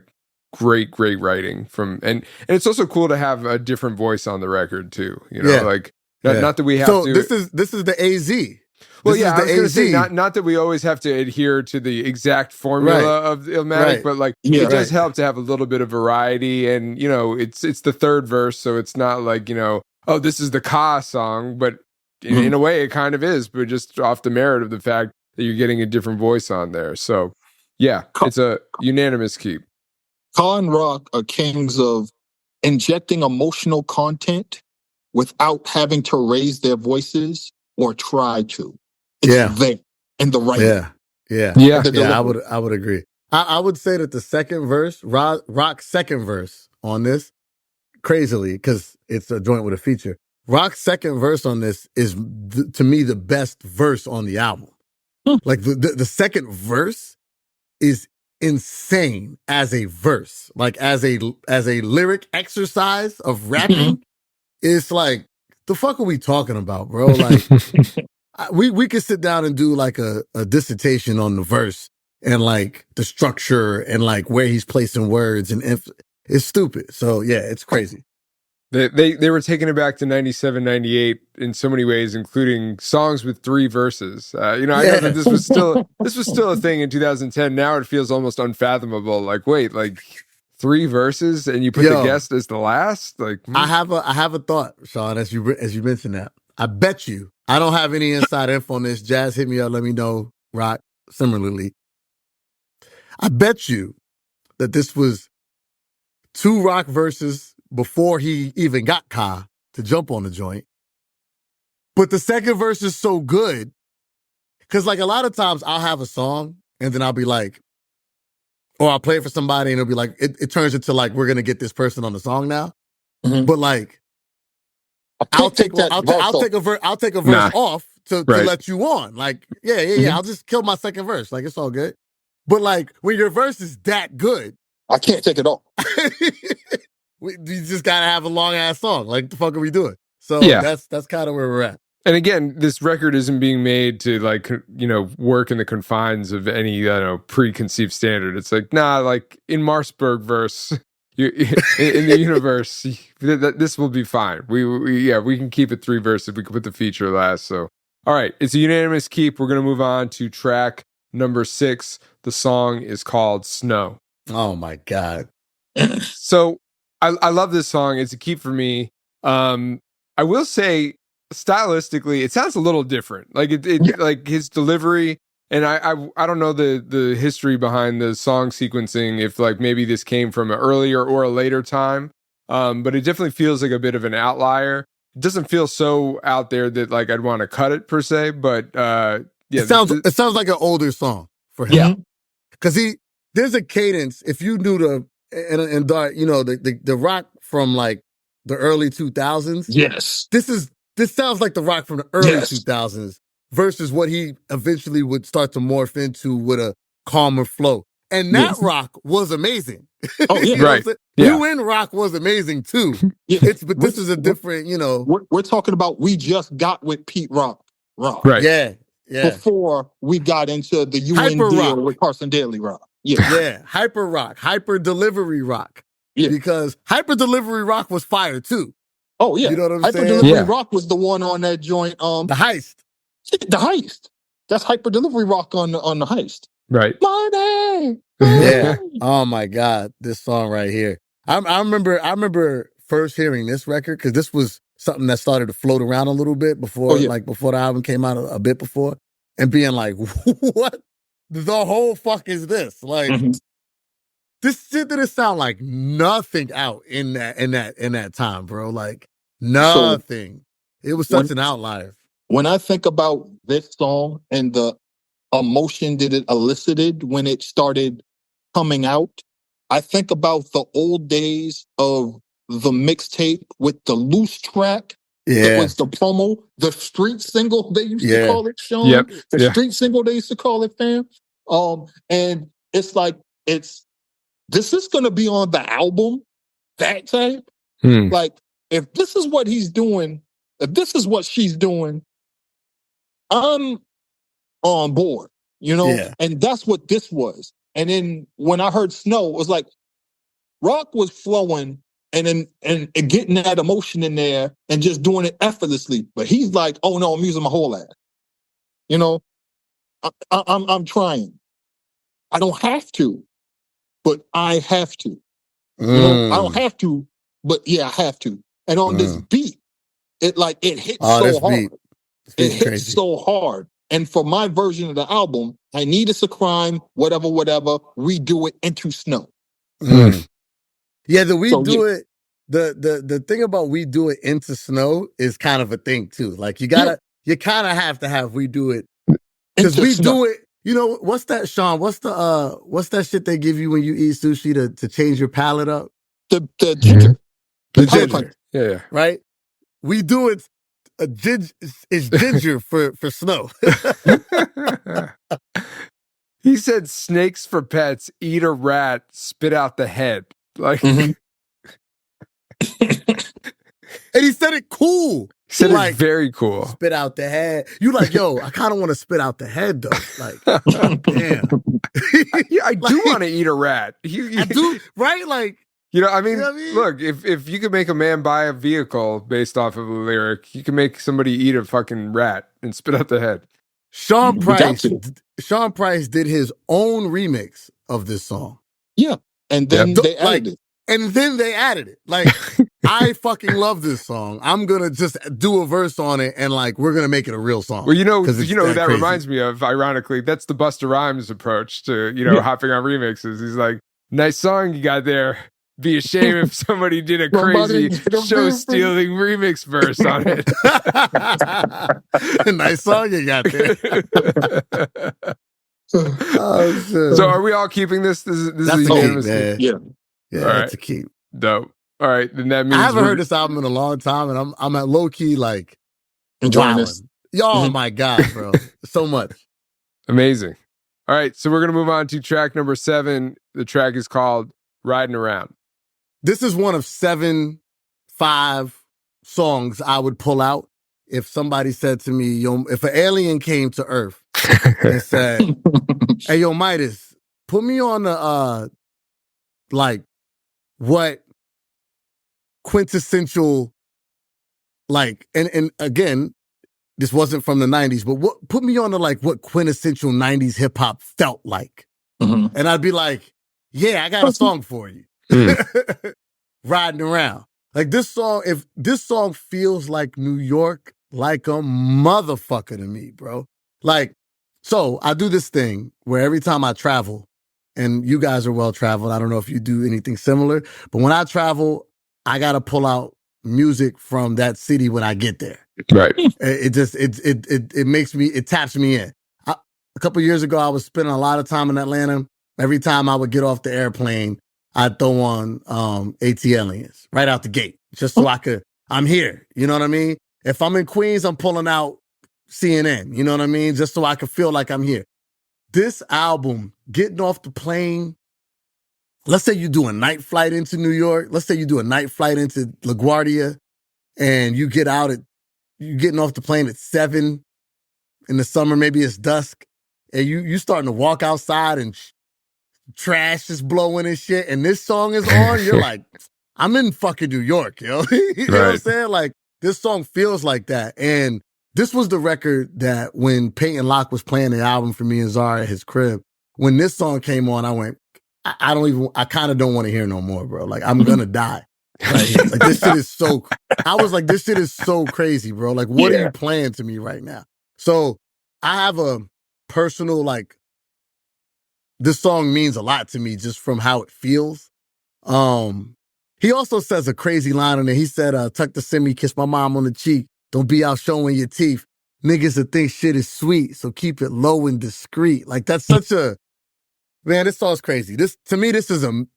great writing and it's also cool to have a different voice on the record too. Not that we have to. This is the AZ. Well, yeah, I was going to say not that we always have to adhere to the exact formula of Illmatic, but like it does help to have a little bit of variety. And it's the third verse, so it's not like oh, this is the Ka song, but in a way it kind of is, but just off the merit of the fact that you're getting a different voice on there. So yeah, it's a unanimous keep. Ka and Roc are kings of injecting emotional content without having to raise their voices or try to. It's there in the writing. I would agree. I would say that the second verse, Roc's second verse on this, crazily, because it's a joint with a feature. Roc's second verse on this is, to me, the best verse on the album. Like the second verse is insane as a verse, like as a lyric exercise of rapping. It's like, the fuck are we talking about, bro? Like, we could sit down and do like a dissertation on the verse and like the structure and like where he's placing words, and it's stupid. So yeah, it's crazy. They were taking it back to 97, 98 in so many ways, including songs with 3 verses. I know that this was still a thing in 2010. Now it feels almost unfathomable. Like, wait, like 3 verses and you put the guest as the last? Like, I have a thought, Sean, as you mentioned that. I bet you, I don't have any inside info on this. Jazz, hit me up, let me know, Rock, similarly. I bet you that this was 2 Rock verses before he even got Ka to jump on the joint. But the second verse is so good, because like a lot of times I'll have a song and then I'll be like, or I'll play it for somebody and it'll be like, it turns into like, we're going to get this person on the song now. Mm-hmm. But like, I'll take a verse off to let you on. Like, yeah. I'll just kill my second verse. Like, it's all good. But like, when your verse is that good, I can't take it off. You just gotta have a long ass song. Like, the fuck are we doing? So that's kind of where we're at. And again, this record isn't being made to like, work in the confines of any, preconceived standard. It's like, nah, like in Marcberg verse, in the universe, this will be fine. We can keep it 3 verses. We can put the feature last. So, all right, it's a unanimous keep. We're gonna move on to track number 6. The song is called Snow. Oh my God. So I love this song. It's a keep for me. I will say, stylistically, it sounds a little different. Like like his delivery, and I don't know the history behind the song sequencing, if like maybe this came from an earlier or a later time. But it definitely feels like a bit of an outlier. It doesn't feel so out there that like I'd want to cut it per se, but it sounds like an older song for him. Yeah. Because there's a cadence. If you knew the rock from like the early 2000s. Yes. This sounds like the rock from the early 2000s versus what he eventually would start to morph into with a calmer flow. And that rock was amazing. Oh, yeah. Right. Yeah. UN rock was amazing too. Yeah. But this is a different, We're talking about, we just got with Pete Rock. Right. Yeah. Before we got into the UN deal with Carson Daly rock. Yeah. Hyper rock, hyper delivery rock. Yeah. Because hyper delivery rock was fire too. Oh yeah. You know what I'm Hyper saying? Delivery Rock was the one on that joint. The Heist. The Heist. That's Hyper Delivery Rock on the Heist. Right. Money. Yeah. Oh my God. This song right here. I remember first hearing this record, because this was something that started to float around a little bit before the album came out a bit before, and being like, what the whole fuck is this? Like, this shit didn't sound like nothing out in that time, bro. Like, nothing. It was such an outlier. When I think about this song and the emotion that it elicited when it started coming out, I think about the old days of the mixtape with the loose track. Yeah. That was the promo, the street single they used to call it, Sean. Yep. The street single they used to call it, fam. And it's like, this is going to be on the album, that type. Like, if this is what he's doing, if this is what she's doing, I'm on board, Yeah. And that's what this was. And then when I heard Snow, it was like, Rock was flowing and getting that emotion in there and just doing it effortlessly. But he's like, oh no, I'm using my whole ass. I'm trying. I don't have to, but I have to. I don't have to, but yeah, I have to. And on this beat, it hits so hard. It hits so hard. And for my version of the album, I Need It's a Crime, whatever, redo it into Snow. Yeah, the thing about We Do It into Snow is kind of a thing too. Like, you kind of have to have We Do It, because We Do It. What's that, Sean? What's that shit they give you when you eat sushi to change your palate up? The ginger. The ginger. Yeah. Right? We Do It is ginger for snow. He said snakes for pets, eat a rat, spit out the head. Like, Mhm. And he said it cool. He said like, it very cool. Spit out the head. You like, yo, I kind of want to spit out the head though. Like, damn. I do want to eat a rat. I do, right? Like, I mean, look, if you could make a man buy a vehicle based off of a lyric, you can make somebody eat a fucking rat and spit out the head. Sean Price did his own remix of this song. Yeah. And then they added it. And then they added it. Like, I fucking love this song. I'm going to just do a verse on it and like, we're going to make it a real song. Well, that reminds me of, ironically, that's the Busta Rhymes approach to, hopping on remixes. He's like, nice song you got there. Be a shame if somebody did a crazy show-stealing remix verse on it. Nice song you got there. Oh, shit. So are we all keeping this? This is a unanimous man. Yeah, that's a keep. Dope. All right, then that means I haven't heard this album in a long time, and I'm at low key like enjoying this. Oh my god, bro, so much. Amazing. All right, so we're gonna move on to track number 7. The track is called "Riding Around." This is one of 5 songs I would pull out if somebody said to me, "Yo," if an alien came to Earth and said, "Hey, yo, MidaZ, put me on the like what quintessential like and again, this wasn't from the 90s, but what put me on to like what quintessential 90s hip hop felt like." Mm-hmm. And I'd be like, "Yeah, I got a song for you." Riding around. Like this song, if this song feels like New York like a motherfucker to me, bro. Like, so I do this thing where every time I travel, and you guys are well traveled, I don't know if you do anything similar, but when I travel, I gotta pull out music from that city when I get there. Right. It makes me, it taps me in. A couple of years ago, I was spending a lot of time in Atlanta. Every time I would get off the airplane, I'd throw on AT Aliens right out the gate, just so I'm here. You know what I mean? If I'm in Queens, I'm pulling out CNN. You know what I mean? Just so I can feel like I'm here. This album, getting off the plane, let's say you do a night flight into New York. Let's say you do a night flight into LaGuardia, and you get you getting off the plane at 7 in the summer, maybe it's dusk, and you starting to walk outside and trash is blowing and shit, and this song is on, you're like, I'm in fucking New York, yo. You know what I'm saying? Like, this song feels like that. And this was the record that when Peyton Locke was playing the album for me and Zara at his crib, when this song came on, I went, I kind of don't want to hear no more, bro. Like, I'm gonna die right here. Like, this shit is so, I was like, this shit is so crazy, bro. Like, what are you playing to me right now? So I have a personal, like, this song means a lot to me just from how it feels. He also says a crazy line on it. He said, tuck the semi, kiss my mom on the cheek. Don't be out showing your teeth. Niggas that think shit is sweet, so keep it low and discreet. Like, that's such a, man, this song's crazy. To me, this is the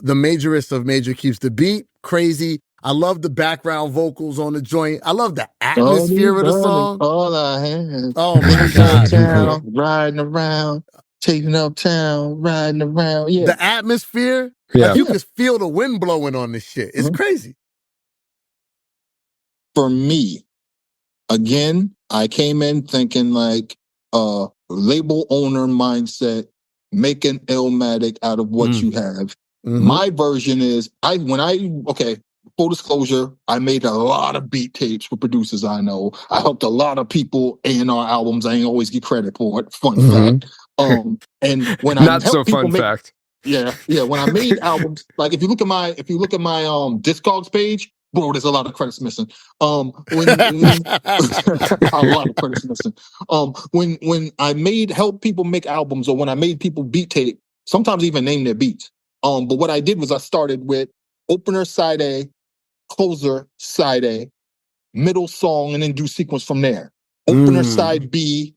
majorest of major keeps the beat crazy. I love the background vocals on the joint. I love the atmosphere of the song. All I had. Oh my God. Town, riding around. Taking uptown, riding around. Yeah. The atmosphere, like you can feel the wind blowing on this shit. It's crazy. For me, again, I came in thinking like label owner mindset, making Illmatic out of what you have. Mm-hmm. My version is full disclosure, I made a lot of beat tapes for producers I know. I helped a lot of people A&R albums. I ain't always get credit for it. Fun fact. And when I not so fun fact. Yeah. When I made albums, like if you look at my Discogs page, bro, there's a lot of credits missing. A lot of credits missing. When I help people make albums, or when I made people beat tape, sometimes even name their beats. But what I did was I started with opener side A, closer side A, middle song, and then do sequence from there. Opener side B,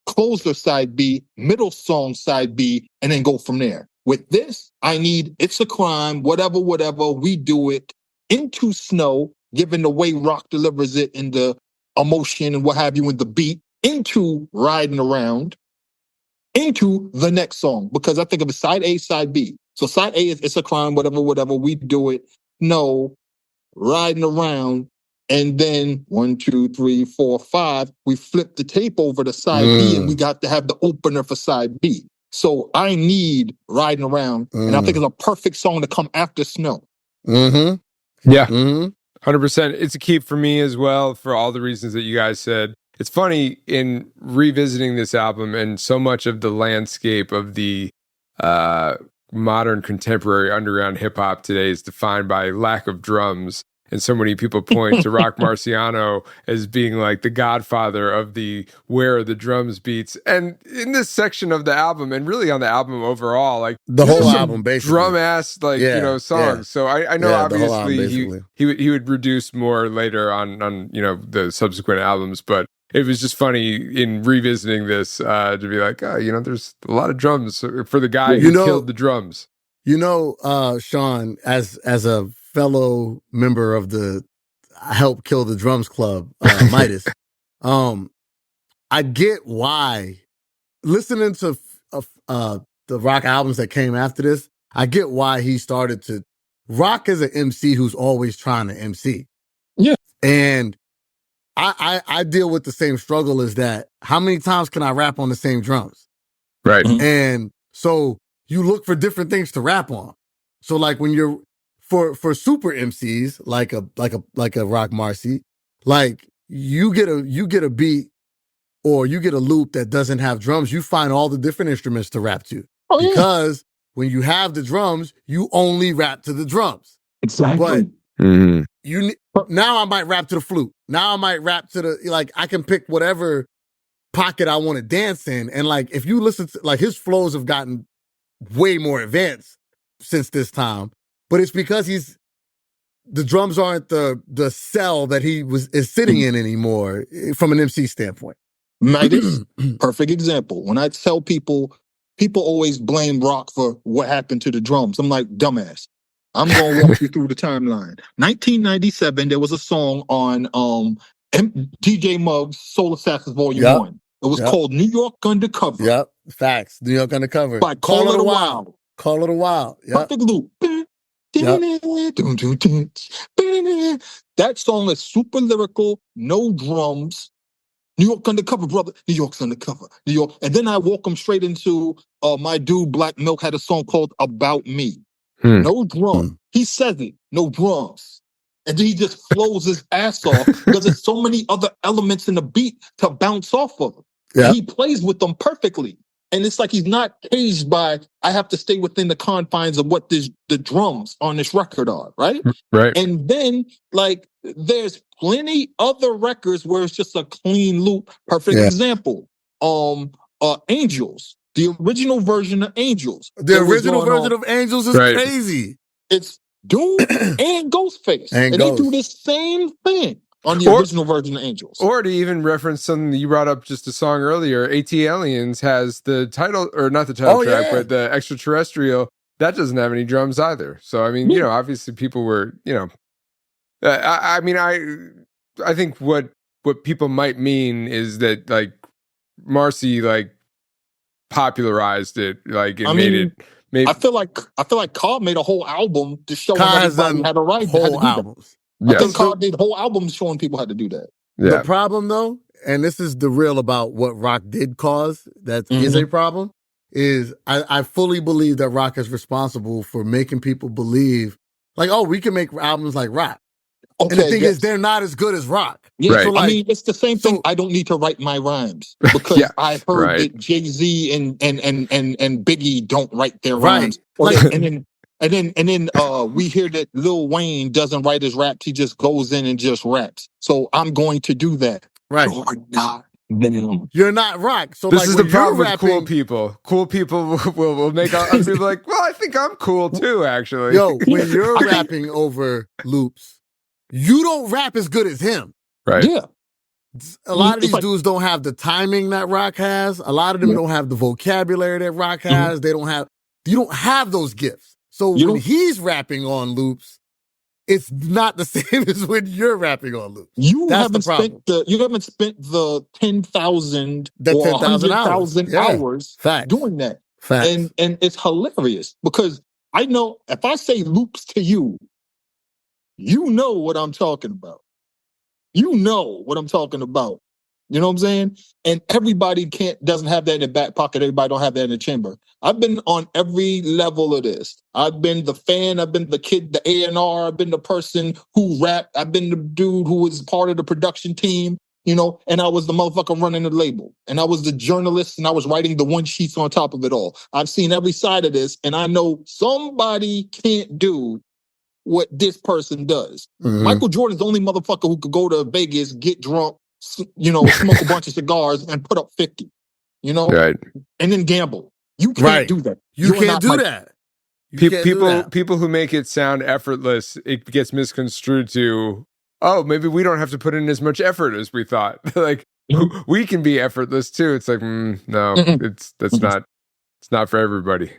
closer side B, middle song side B, and then go from there. With this, I need It's a Crime, whatever, we do it, Into Snow, given the way Roc delivers it in the emotion and what have you in the beat into riding around into the next song, because I think of it side A, side B. So side A is it's a crime, whatever, we do it. No, riding around. And then 1, 2, 3, 4, 5, we flip the tape over to side B and we got to have the opener for side B. So I need riding around. And I think it's a perfect song to come after Snow. Mm-hmm. Yeah. 100%. It's a keep for me as well for all the reasons that you guys said. It's funny in revisiting this album, and so much of the landscape of the modern contemporary underground hip hop today is defined by lack of drums. And so many people point to Roc Marciano as being like the godfather of the where are the drums beats. And in this section of the album, and really on the album overall, like the whole album, basically drum ass, like songs. Yeah. So I know obviously he would reduce more later on the subsequent albums, but it was just funny in revisiting this to be like, there's a lot of drums for the guy who killed the drums. Sean, as a fellow member of the Help Kill the Drums Club, MidaZ, I get why, listening to the Roc albums that came after this, I get why he started to, Roc is an MC who's always trying to MC. Yeah. And I deal with the same struggle as that. How many times can I rap on the same drums? Right. And so you look for different things to rap on. So like when you're, for super MCs like a Roc Marci, like you get a beat or you get a loop that doesn't have drums, you find all the different instruments to rap to. Because when you have the drums, you only rap to the drums. Exactly. But now I might rap to the flute. Now I might rap to the, like, I can pick whatever pocket I want to dance in. And like, if you listen to, like, his flows have gotten way more advanced since this time. But it's because the drums aren't the cell that he is sitting in anymore from an MC standpoint. MidaZ, perfect example. When I tell people always blame Roc for what happened to the drums. I'm like, dumbass. I'm going to walk you through the timeline. 1997, there was a song on DJ Muggs' Soul Assassins Volume 1. It was called New York Undercover. Yep, facts. New York Undercover. By Call It a Wild. Call It a Wild. Yep. Perfect loop. That song is super lyrical, no drums. New York Undercover, brother. New York's Undercover. New York. And then I walk them straight into my dude, Black Milk, had a song called About Me. No drum. He says it, no drums. And then he just flows his ass off because there's so many other elements in the beat to bounce off of. Yeah. He plays with them perfectly. And it's like he's not caged by, I have to stay within the confines of what the drums on this record are, right? Right. And then, like, there's plenty other records where it's just a clean loop. Perfect example. Angels. The original version of Angels. The original version of Angels is crazy. It's Doom and Ghostface. And they do the same thing on the original version of Angels. Or to even reference something that you brought up just a song earlier, AT Aliens has the title, or not the title track, but the extraterrestrial. That doesn't have any drums either. So, I mean, obviously people were, I think what people might mean is that, like, Marcy, like, popularized it, like, it made it. I feel like Cobb made a whole album to show everybody how to write whole albums. I think Cobb did whole albums showing people how to do that. Yeah. The problem, though, and this is the real about what Roc did cause, that is a problem, is I fully believe that Roc is responsible for making people believe, like, oh, we can make albums like Roc. Okay, and the thing is, they're not as good as Roc. Yeah, so, like, I mean, it's the same thing. I don't need to write my rhymes because I heard that Jay-Z and Biggie don't write their rhymes. Like, and then we hear that Lil Wayne doesn't write his raps; he just goes in and just raps. So I'm going to do that. Right? You're not them. You're not Roc. So this like, is the problem with cool people. Cool people will make other people like, well, I think I'm cool too. Actually, yo, when you're rapping over loops, you don't rap as good as him. Right. Yeah. A lot of these dudes don't have the timing that Roc has. A lot of them don't have the vocabulary that Roc has. You don't have those gifts. So when he's rapping on loops, it's not the same as when you're rapping on loops. You That's haven't the problem. spent the 10,000 The or 10,000 100,000 hours Facts. doing that. Facts. And it's hilarious because I know if I say loops to you, you know what I'm talking about. You know what I'm talking about. You know what I'm saying? And everybody doesn't have that in the back pocket. Everybody don't have that in the chamber. I've been on every level of this. I've been the fan. I've been the kid, the A&R. I've been the person who rapped. I've been the dude who was part of the production team, you know, and I was the motherfucker running the label. And I was the journalist and I was writing the one sheets on top of it all. I've seen every side of this and I know somebody can't do what this person does. Mhm. Michael Jordan's the only motherfucker who could go to Vegas, get drunk, you know, smoke a bunch of cigars and put up 50, you know, Right. and then gamble. You can't do that. You can't do that. You can't do that. People who make it sound effortless, it gets misconstrued to, oh, maybe we don't have to put in as much effort as we thought. Like we can be effortless too. It's like, no, it's not for everybody.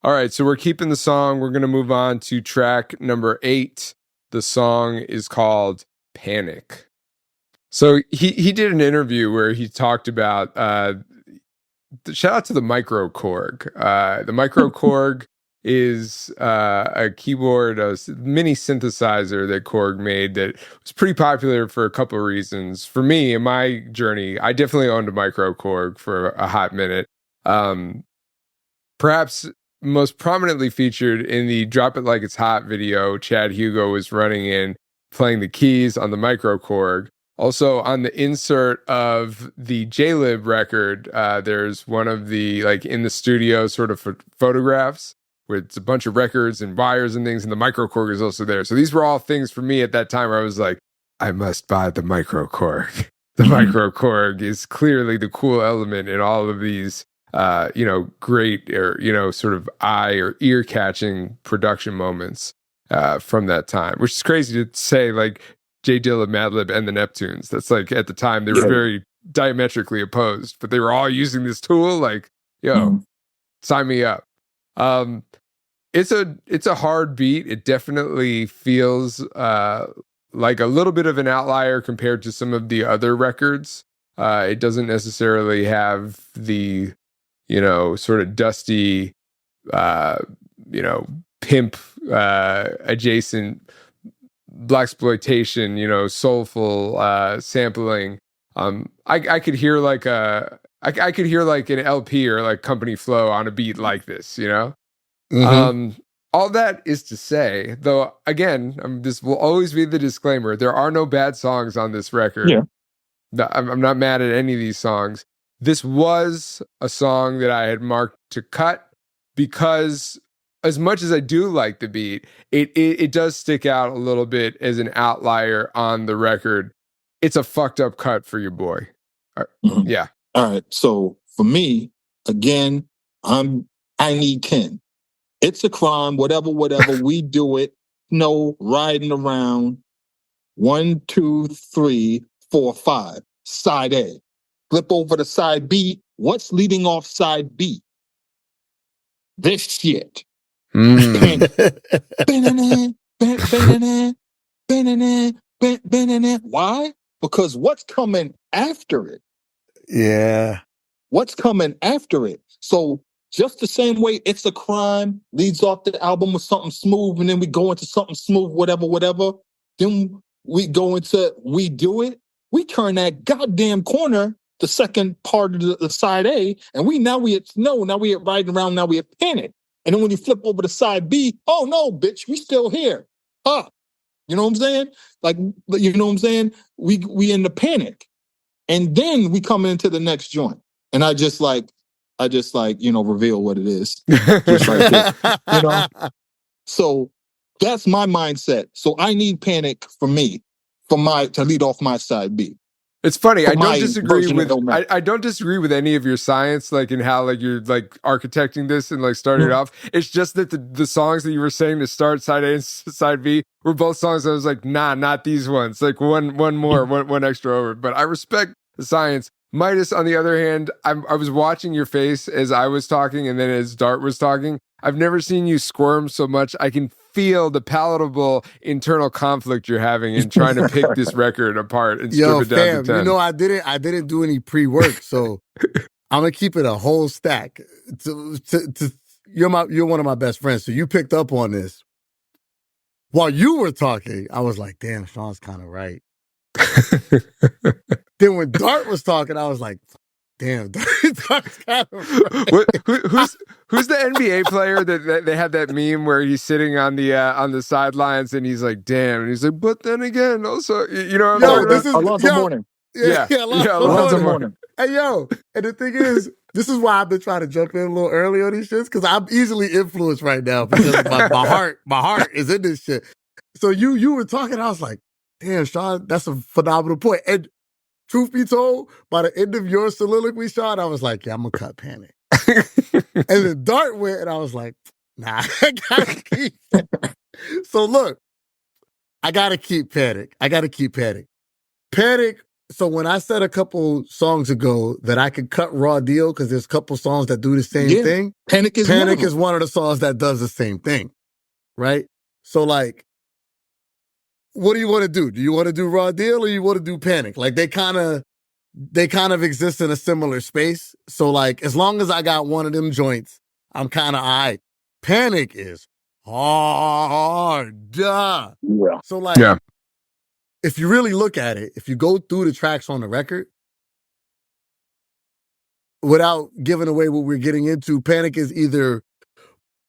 All right, so we're keeping the song. We're going to move on to track number 8. The song is called Panic. So he did an interview where he talked about, shout out to the Micro Korg. The Micro Korg is a keyboard, a mini synthesizer that Korg made that was pretty popular for a couple of reasons. For me, in my journey, I definitely owned a Micro Korg for a hot minute. Perhaps most prominently featured in the Drop It Like It's Hot video, Chad Hugo was running in, playing the keys on the Micro Korg. Also, on the insert of the J-Lib record, there's one of the, like, in the studio sort of photographs with a bunch of records and wires and things, and the Micro Korg is also there. So these were all things for me at that time where I was like, I must buy the Micro Korg. The Micro Korg is clearly the cool element in all of these great or, sort of eye or ear catching production moments from that time, which is crazy to say, like J Dilla, Madlib, and the Neptunes. That's like at the time they were very diametrically opposed, but they were all using this tool. Like, sign me up. It's a hard beat. It definitely feels like a little bit of an outlier compared to some of the other records. It doesn't necessarily have the sort of dusty, pimp adjacent blaxploitation, soulful sampling. I could hear like I could hear like an LP or like Company Flow on a beat like this, All that is to say, though, again, this will always be the disclaimer. There are no bad songs on this record. Yeah. I'm not mad at any of these songs. This was a song that I had marked to cut because as much as I do like the beat, it does stick out a little bit as an outlier on the record. It's a fucked up cut for your boy. Yeah. All right. So for me, again, I need 10. It's a crime, whatever, we do it. No riding around. 1, 2, 3, 4, 5. Side A. Flip over to side B. What's leading off side B? This shit. Why? Because what's coming after it? Yeah. What's coming after it? So just the same way It's a Crime leads off the album with something smooth, and then we go into something smooth, whatever. Then we go into We Do It. We turn that goddamn corner, the second part of the side A, and now we at riding around, now we at Panic. And then when you flip over to side B, oh no, bitch, we still here. You know what I'm saying? Like, you know what I'm saying? We in the Panic. And then we come into the next joint. And I just reveal what it is. Just right there. So that's my mindset. So I need Panic for me, to lead off my side B. It's funny. I don't disagree with any of your science, like in how like you're like architecting this and like starting it off. It's just that the songs that you were saying to start side A and side B were both songs I was like, nah, not these ones. Like one more, one extra over. But I respect the science. MidaZ, on the other hand, I was watching your face as I was talking and then as Dart was talking. I've never seen you squirm so much. I can feel the palatable internal conflict you're having in trying to pick this record apart and strip it down to 10. You know, I didn't do any pre-work, so I'm gonna keep it a whole stack. You're one of my best friends, so you picked up on this. While you were talking, I was like, damn, Sean's kind of right. Then when Dart was talking, I was like, damn, Dart's kind of right. Who's the NBA player that they had that meme where he's sitting on the sidelines and he's like, damn, and he's like, but then again, also, you know what I'm talking about? Alonzo Mourning. Alonzo Mourning. Hey, yo, and the thing is, this is why I've been trying to jump in a little early on these shits, because I'm easily influenced right now because my heart is in this shit. So you were talking, I was like, damn, Sean, that's a phenomenal point. And truth be told, by the end of your soliloquy, Sean, I was like, yeah, I'm gonna cut Panic. And then Dart went, and I was like, nah, I gotta keep it. So look, I gotta keep Panic. Panic. So when I said a couple songs ago that I could cut Raw Deal because there's a couple songs that do the same thing, Panic is one of the songs that does the same thing, right? So like, what do you want to do? Do you want to do Raw Deal or you want to do Panic? Like they kind of exist in a similar space. So like, as long as I got one of them joints, I'm kind of all right. Panic is hard. Yeah. So like, if you really look at it, if you go through the tracks on the record, without giving away what we're getting into, Panic is either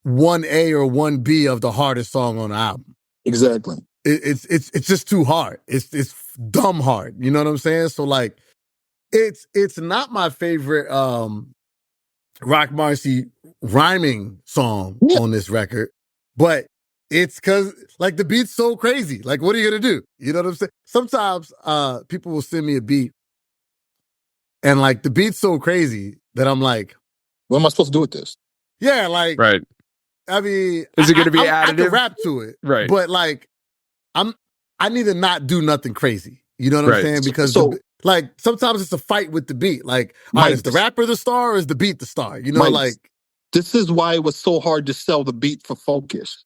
1A or 1B of the hardest song on the album. Exactly. It's just too hard. It's dumb hard. You know what I'm saying? So like, it's not my favorite Roc Marci rhyming song on this record, but it's because, like, the beat's so crazy. Like, what are you going to do? You know what I'm saying? Sometimes people will send me a beat, and, like, the beat's so crazy that I'm like... What am I supposed to do with this? Yeah, like... Right. I mean... Is it going to be additive? I can rap to it. Right. But, like, I need to not do nothing crazy. You know what I'm saying? Because, sometimes it's a fight with the beat. Like, all right, is the rapper the star or is the beat the star? You know, like... This is why it was so hard to sell the beat for Focus.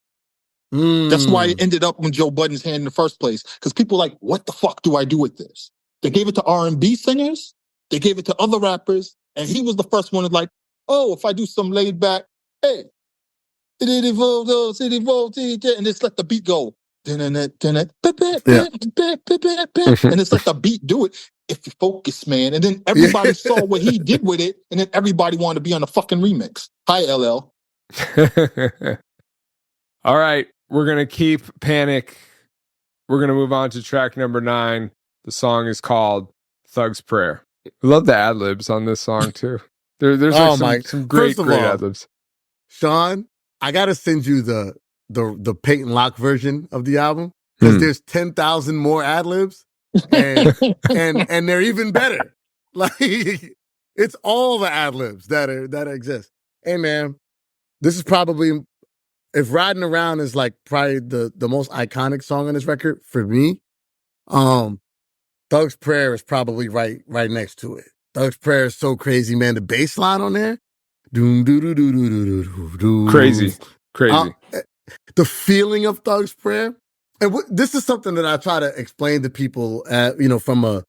That's why it ended up in Joe Budden's hand in the first place. Because people are like, what the fuck do I do with this? They gave it to R&B singers. They gave it to other rappers. And he was the first one that's like, oh, if I do some laid back, hey, and it's let the beat go. And it's let the beat do it. If you focus, man. And then everybody saw what he did with it. And then everybody wanted to be on the fucking remix. Hi, LL. All right. We're going to keep Panic. We're going to move on to track number 9. The song is called Thug's Prayer. I love the ad-libs on this song, too. There's like some great ad-libs. Sean, I got to send you the Peyton Locke version of the album because there's 10,000 more ad-libs and they're even better. Like, it's all the ad-libs that exist. Hey, man, this is probably... If Riding Around is like probably the most iconic song on this record for me, Thug's Prayer is probably right next to it. Thug's Prayer is so crazy, man. The bass line on there, crazy. The feeling of Thug's Prayer, and this is something that I try to explain to people, from a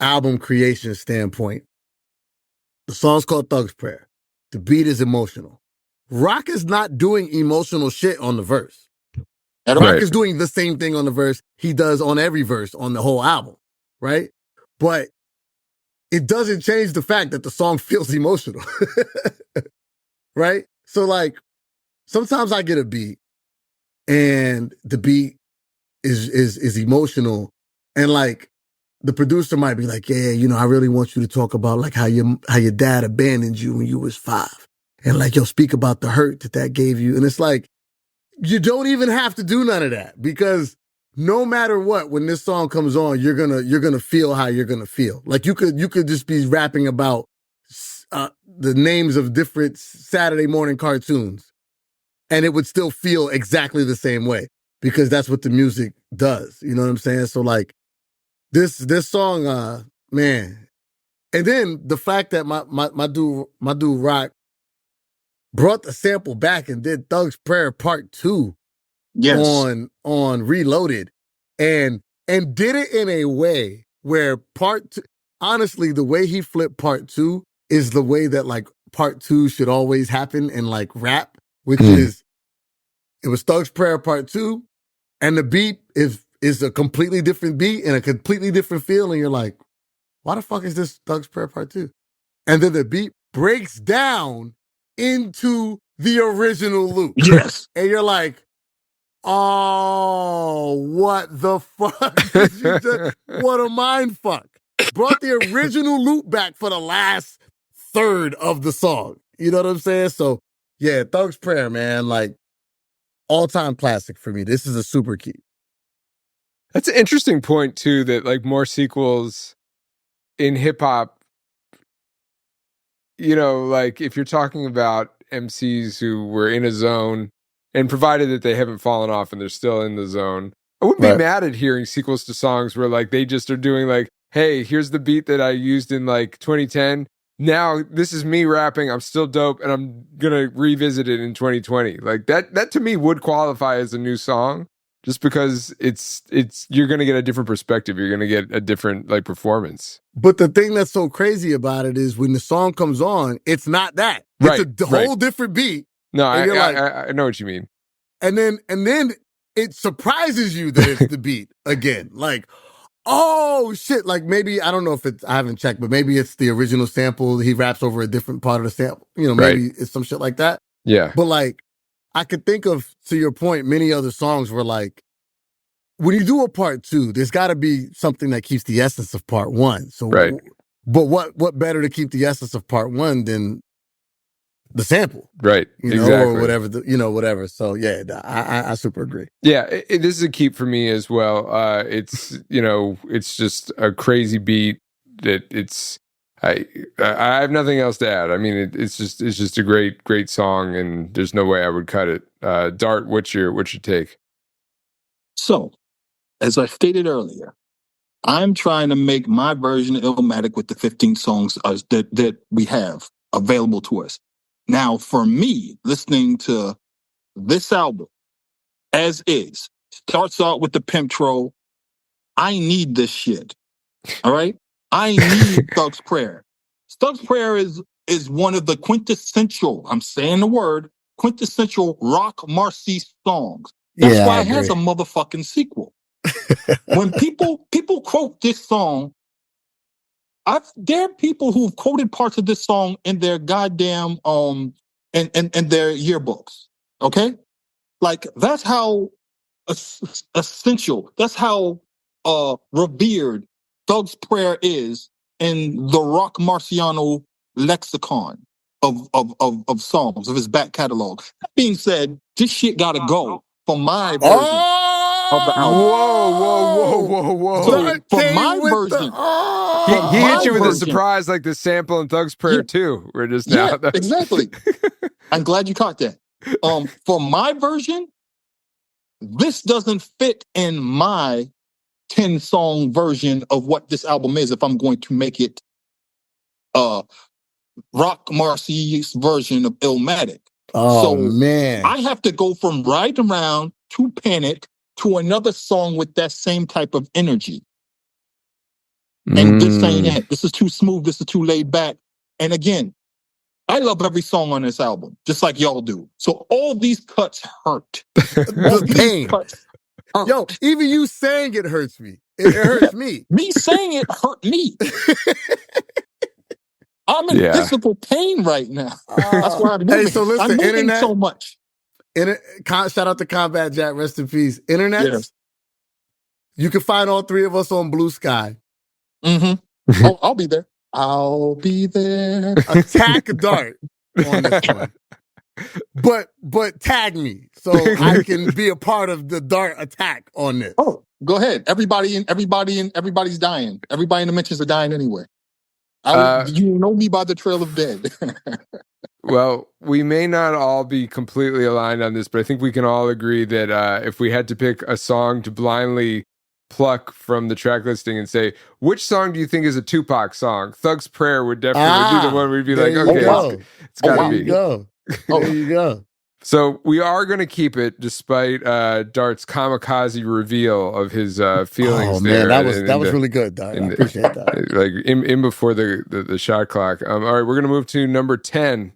album creation standpoint. The song's called Thug's Prayer. The beat is emotional. Roc is not doing emotional shit on the verse. Roc is doing the same thing on the verse he does on every verse on the whole album, right? But it doesn't change the fact that the song feels emotional, right? So, like, sometimes I get a beat and the beat is emotional, and, like, the producer might be like, yeah, I really want you to talk about, like, how your dad abandoned you when you was 5. And like, speak about the hurt that gave you. And it's like, you don't even have to do none of that, because no matter what, when this song comes on, you're gonna feel how you're gonna feel. Like, you could just be rapping about the names of different Saturday morning cartoons, and it would still feel exactly the same way, because that's what the music does. You know what I'm saying? So like, this song, man. And then the fact that my dude Roc brought the sample back and did Thug's Prayer Part 2 on Reloaded, and did it in a way where part two, honestly, the way he flipped part two is the way that like part two should always happen in like rap, which is it was Thug's Prayer part two, and the beat is a completely different beat and a completely different feel, and you're like, why the fuck is this Thug's Prayer part two? And then the beat breaks down into the original loop. Yes. And you're like, oh, what the fuck did you just, what a mind fuck. Brought the original loop back for the last third of the song. You know what I'm saying? So yeah, Thug's Prayer, man, like all-time classic for me. This is a super key. That's an interesting point too, that like more sequels in hip hop, you know, like if you're talking about MCs who were in a zone, and provided that they haven't fallen off and they're still in the zone, I wouldn't be mad at hearing sequels to songs where like they just are doing like, hey, here's the beat that I used in like 2010. Now this is me rapping. I'm still dope, and I'm gonna revisit it in 2020. Like that to me would qualify as a new song, just because it's you're gonna get a different perspective. You're gonna get a different like performance. But the thing that's so crazy about it is when the song comes on, it's not that. It's a whole different beat. No, I know what you mean. And then it surprises you that it's the beat again. Like, oh shit. Like maybe, I don't know if I haven't checked, but maybe it's the original sample. He raps over a different part of the sample. You know, maybe it's some shit like that. Yeah. But like, I could think of, to your point, many other songs where like, when you do a part two, there's got to be something that keeps the essence of part one. So, but what better to keep the essence of part one than the sample, right? You know, or whatever, whatever. So yeah, I super agree. Yeah, this is a keep for me as well. It's it's just a crazy beat that I have nothing else to add. I mean, it's just a great song, and there's no way I would cut it. Dart, what's your take? So, as I stated earlier, I'm trying to make my version of Illmatic with the 15 songs that we have available to us. Now, for me, listening to this album as is, starts out with the pimp troll. I need this shit. All right? I need Thug's Prayer. Thug's Prayer is one of the quintessential, I'm saying the word, quintessential Roc Marciano songs. That's why it has a motherfucking sequel. When people quote this song, there are people who've quoted parts of this song in their goddamn in their yearbooks. Okay, like that's how essential. That's how revered Thug's Prayer is in the Roc Marciano lexicon of songs of his back catalog. That being said, this shit gotta go for my version. Of the album. Whoa. So for my version, he hit you with a surprise like the sample in Thug's Prayer too. We're just now. Yeah, exactly. I'm glad you caught that. For my version, this doesn't fit in my 10-song version of what this album is if I'm going to make it Roc Marciano's version of Illmatic. Oh, man. I have to go from Ride Around to Panic to another song with that same type of energy. And this ain't it. This is too smooth. This is too laid back. And again, I love every song on this album, just like y'all do. So all these cuts hurt. The pain. Cuts hurt. Yo, even you saying it hurts me. It hurts me. Me saying it hurt me. I'm in physical pain right now. That's why I'm moving. Hey, so listen, I'm moving internet, so much. Shout out to Combat Jack, rest in peace. Internet, you can find all three of us on Blue Sky. Mm-hmm. Oh, I'll be there. I'll be there. Attack Dart on this one. But tag me so I can be a part of the Dart attack on this. Oh, go ahead. Everybody's dying. Everybody in the mentions are dying anyway. You know me by the trail of dead. Well, we may not all be completely aligned on this, but I think we can all agree that if we had to pick a song to blindly pluck from the track listing and say, which song do you think is a Tupac song? Thug's Prayer would definitely be the one we'd be like, okay, it's got to be. There you go. So we are going to keep it despite Dart's kamikaze reveal of his feelings. Oh man, there. that was really good, Dart. I appreciate that. Like in before the shot clock. All right, we're going to move to number 10,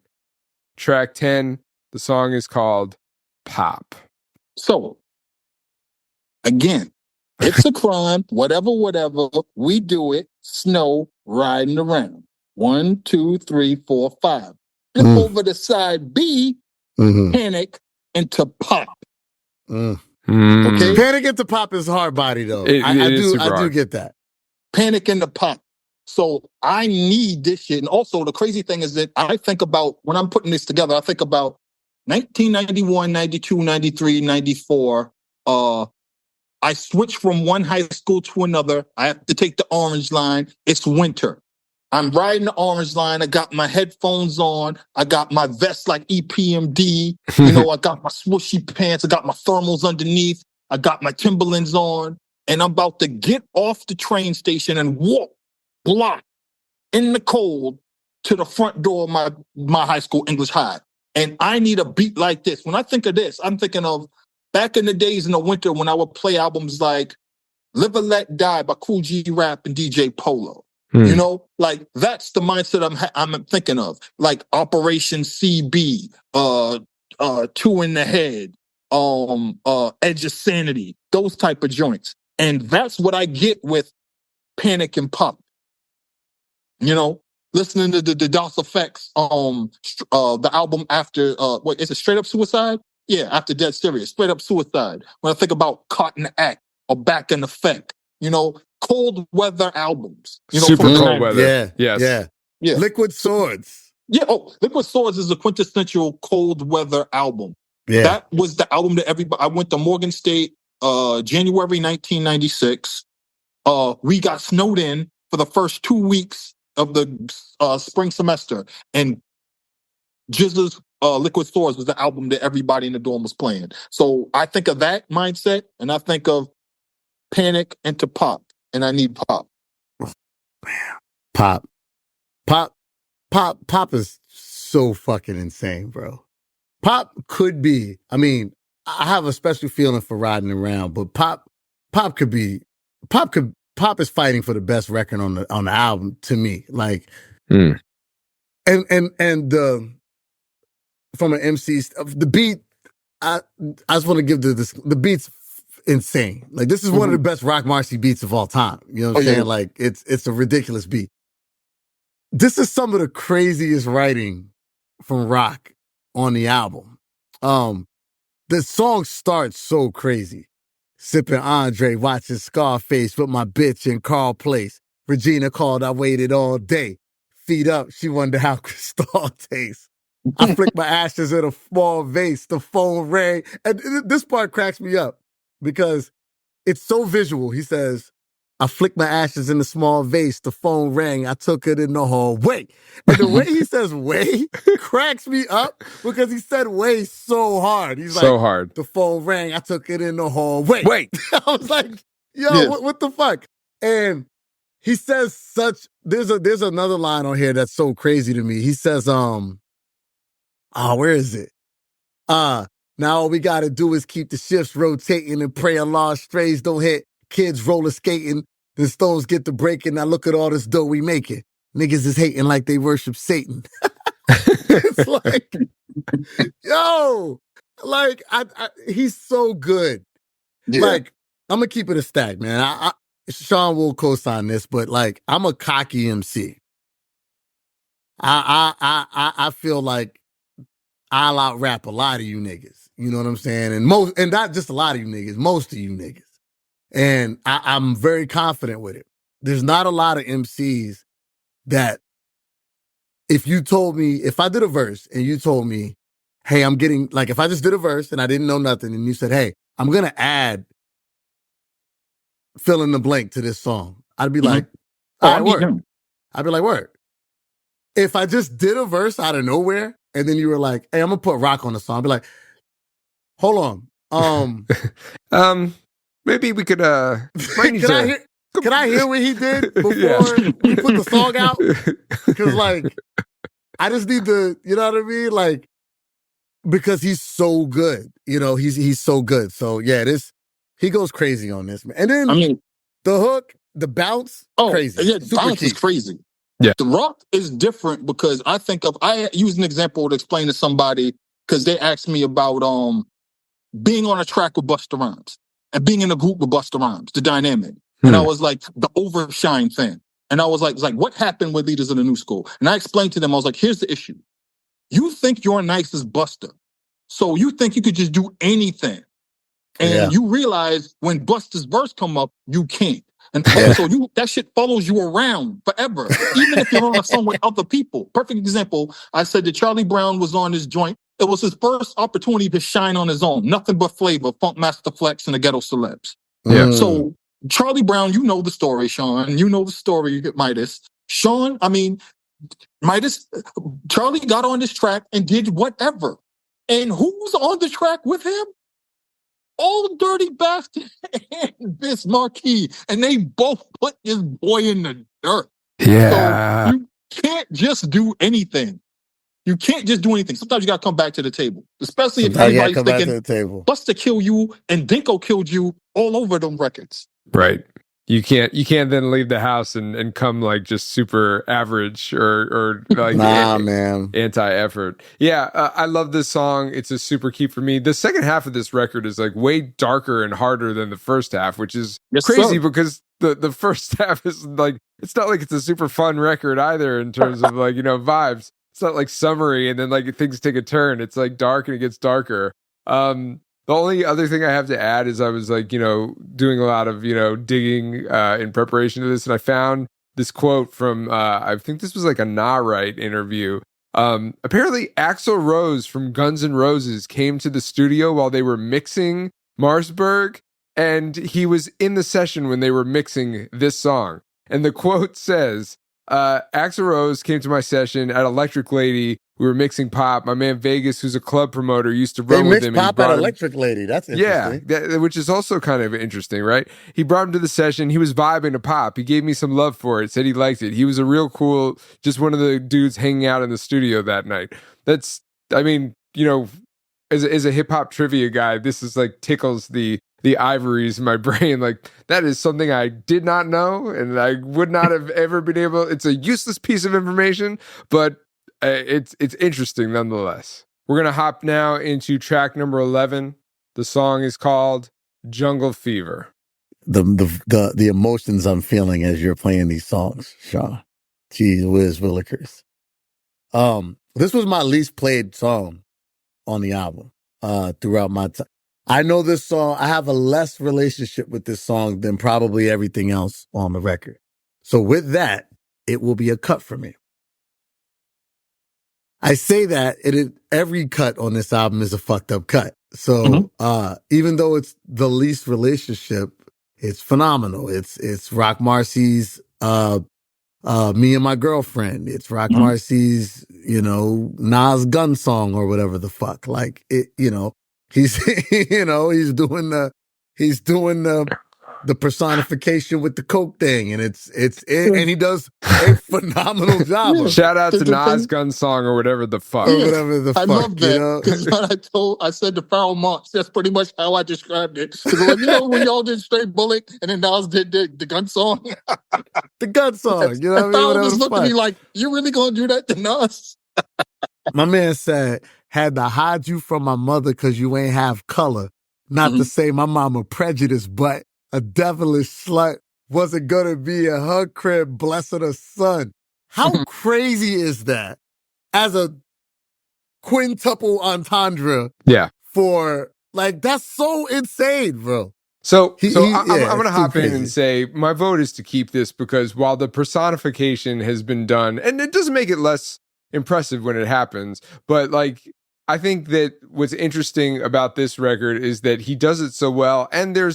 track 10. The song is called Pop. So, again, it's a crime, whatever, we do it, snow, riding around. 1, 2, 3, 4, 5. Flip over to side B, panic into pop. Okay? Panic into pop is hard body, though. I do get that. Panic into pop. So I need this shit. And also, the crazy thing is that I think about, when I'm putting this together, I think about 1991, 92, 93, 94. I switched from one high school to another. I have to take the orange line. It's winter. I'm riding the orange line. I got my headphones on. I got my vest like EPMD. I got my swooshy pants. I got my thermals underneath. I got my Timberlands on. And I'm about to get off the train station and walk block in the cold to the front door of my high school, English High. And I need a beat like this. When I think of this, I'm thinking of back in the days in the winter when I would play albums like Live or Let Die by Cool G Rap and DJ Polo. Like that's the mindset I'm thinking of. Like Operation CB, Two in the Head, Edge of Sanity, those type of joints. And that's what I get with Panic and Pop. Listening to the DOS Effects, the album after, is it Straight Up Suicide? Yeah, after Dead Serious, Straight Up Suicide. When I think about Cotton Act or Back in Effect, cold weather albums. Super cold weather. Yeah. Yes. Yeah. Liquid Swords. Yeah. Oh, Liquid Swords is a quintessential cold weather album. Yeah. That was the album that everybody. I went to Morgan State, January 1996. We got snowed in for the first 2 weeks of the spring semester, and Jizz's Liquid Swords was the album that everybody in the dorm was playing. So I think of that mindset, and I think of Panic into Pop, and I need Pop. Pop is so fucking insane, bro. Pop could be, I have a special feeling for riding around, but Pop is fighting for the best record on the album to me. Like, and from an MC, the beat, I just want to give the beat's insane. Like, this is one of the best Roc Marciano beats of all time. You know what I'm saying? Yeah. Like, it's a ridiculous beat. This is some of the craziest writing from Roc on the album. The song starts so crazy. Sipping Andre, watching Scarface with my bitch in Carl Place. Regina called, I waited all day. Feet up, she wondered how Cristal tastes. I flicked my ashes in a small vase. The phone rang. And this part cracks me up because it's so visual. He says, I flicked my ashes in a small vase. The phone rang. I took it in the hallway. And the way he says way cracks me up because he said way so hard. He's so like, hard. The phone rang. I took it in the hallway. Wait. I was like, yo, what the fuck? And he says there's another line on here that's so crazy to me. He says, where is it? Now all we gotta do is keep the shifts rotating and pray Allah strays don't hit. Kids roller skating, the stones get to breaking. Now look at all this dough we making. Niggas is hating like they worship Satan. It's like, yo, like he's so good. Yeah. Like, I'm gonna keep it a stack, man. Sean will co-sign this, but like, I'm a cocky MC. I feel like I'll out rap a lot of you niggas. You know what I'm saying? And not just a lot of you niggas, most of you niggas. And I'm very confident with it. There's not a lot of MCs that if I did a verse and you told me, hey, I'm getting, like if I just did a verse and I didn't know nothing and you said, hey, I'm going to add fill in the blank to this song, I'd be like, all right, word. I'd be like, word. If I just did a verse out of nowhere and then you were like, hey, I'm going to put Roc on the song, I'd be like, hold on. Maybe we could, can I hear what he did before we put the song out? Because, like, I just need to, you know what I mean? Like, because he's so good. You know, he's so good. So yeah, he goes crazy on this, man. And then the hook, the bounce, crazy. Yeah, Super bounce key. is crazy. Yeah. The Roc is different because I use an example to explain to somebody because they asked me about being on a track with Busta Rhymes and being in a group with Busta Rhymes, the dynamic. And I was like, the overshine thing. And I was like, what happened with Leaders of the New School? And I explained to them, I was like, here's the issue. You think you're nice as Busta. So you think you could just do anything. And you realize when Busta's verse come up, you can't. And so that shit follows you around forever, even if you're on a song with other people. Perfect example, I said that Charlie Brown was on his joint. It was his first opportunity to shine on his own. Nothing but flavor, Funk Master Flex, and the Ghetto Celebs. Yeah. So Charlie Brown, you know the story, Sean. You know the story, MidaZ. MidaZ, Charlie got on this track and did whatever. And who's on the track with him? Old Dirty Bastard and Bis Marquis. And they both put this boy in the dirt. Yeah. So you can't just do anything. You can't just do anything. Sometimes you got to come back to the table. Especially if anybody's thinking Busta killed you and Dinko killed you all over them records. Right. You can't then leave the house and come like just super average or like anti-effort. Yeah, I love this song. It's a super key for me. The second half of this record is like way darker and harder than the first half, which is crazy because the first half is like, it's not like it's a super fun record either in terms of like, vibes. It's not like summery and then like things take a turn. It's like dark and it gets darker. The only other thing I have to add is I was like, doing a lot of, digging in preparation to this. And I found this quote from, I think this was like a Nah Right interview. Apparently Axl Rose from Guns N' Roses came to the studio while they were mixing Marcberg. And he was in the session when they were mixing this song. And the quote says, Axl Rose came to my session at Electric Lady. We were mixing pop. My man Vegas, who's a club promoter, used to run with him. They mixed pop at Electric Lady. That's interesting. Yeah, which is also kind of interesting, right? He brought him to the session. He was vibing to pop. He gave me some love for it, said he liked it. He was a real cool, just one of the dudes hanging out in the studio that night. As a hip-hop trivia guy, this is like tickles the ivories in my brain. Like, that is something I did not know, and I would not have ever been able. It's a useless piece of information, but it's interesting nonetheless. We're gonna hop now into track number 11. The song is called Jungle Fever. The emotions I'm feeling as you're playing these songs, Sean. Jeez whiz willikers. This was my least played song on the album throughout my time. I know this song. I have a less relationship with this song than probably everything else on the record. So with that, it will be a cut for me. I say that every cut on this album is a fucked up cut. So even though it's the least relationship, it's phenomenal. It's Roc Marci's Me and My Girlfriend. It's Roc Marci's, Nas gun song or whatever the fuck. Like it, he's he's doing the personification with the coke thing, and and he does a phenomenal job. Shout out to Nas gun song or whatever the fuck. Or whatever the fuck. I love that because when I said the Pharoah Monch, that's pretty much how I described it. Because when y'all did Straight Bullet and then Nas did the gun song, the gun song, and Pharoah was looking at me like, "You really gonna do that to Nas?" My man said, "Had to hide you from my mother because you ain't have color. Not to say my mama prejudiced, but a devilish slut wasn't gonna be in her crib blessing her son." How crazy is that? As a quintuple entendre. Yeah. For, like, that's so insane, bro. So I'm going to hop in and say my vote is to keep this because while the personification has been done, and it doesn't make it less impressive when it happens, but like, I think that what's interesting about this record is that he does it so well, and there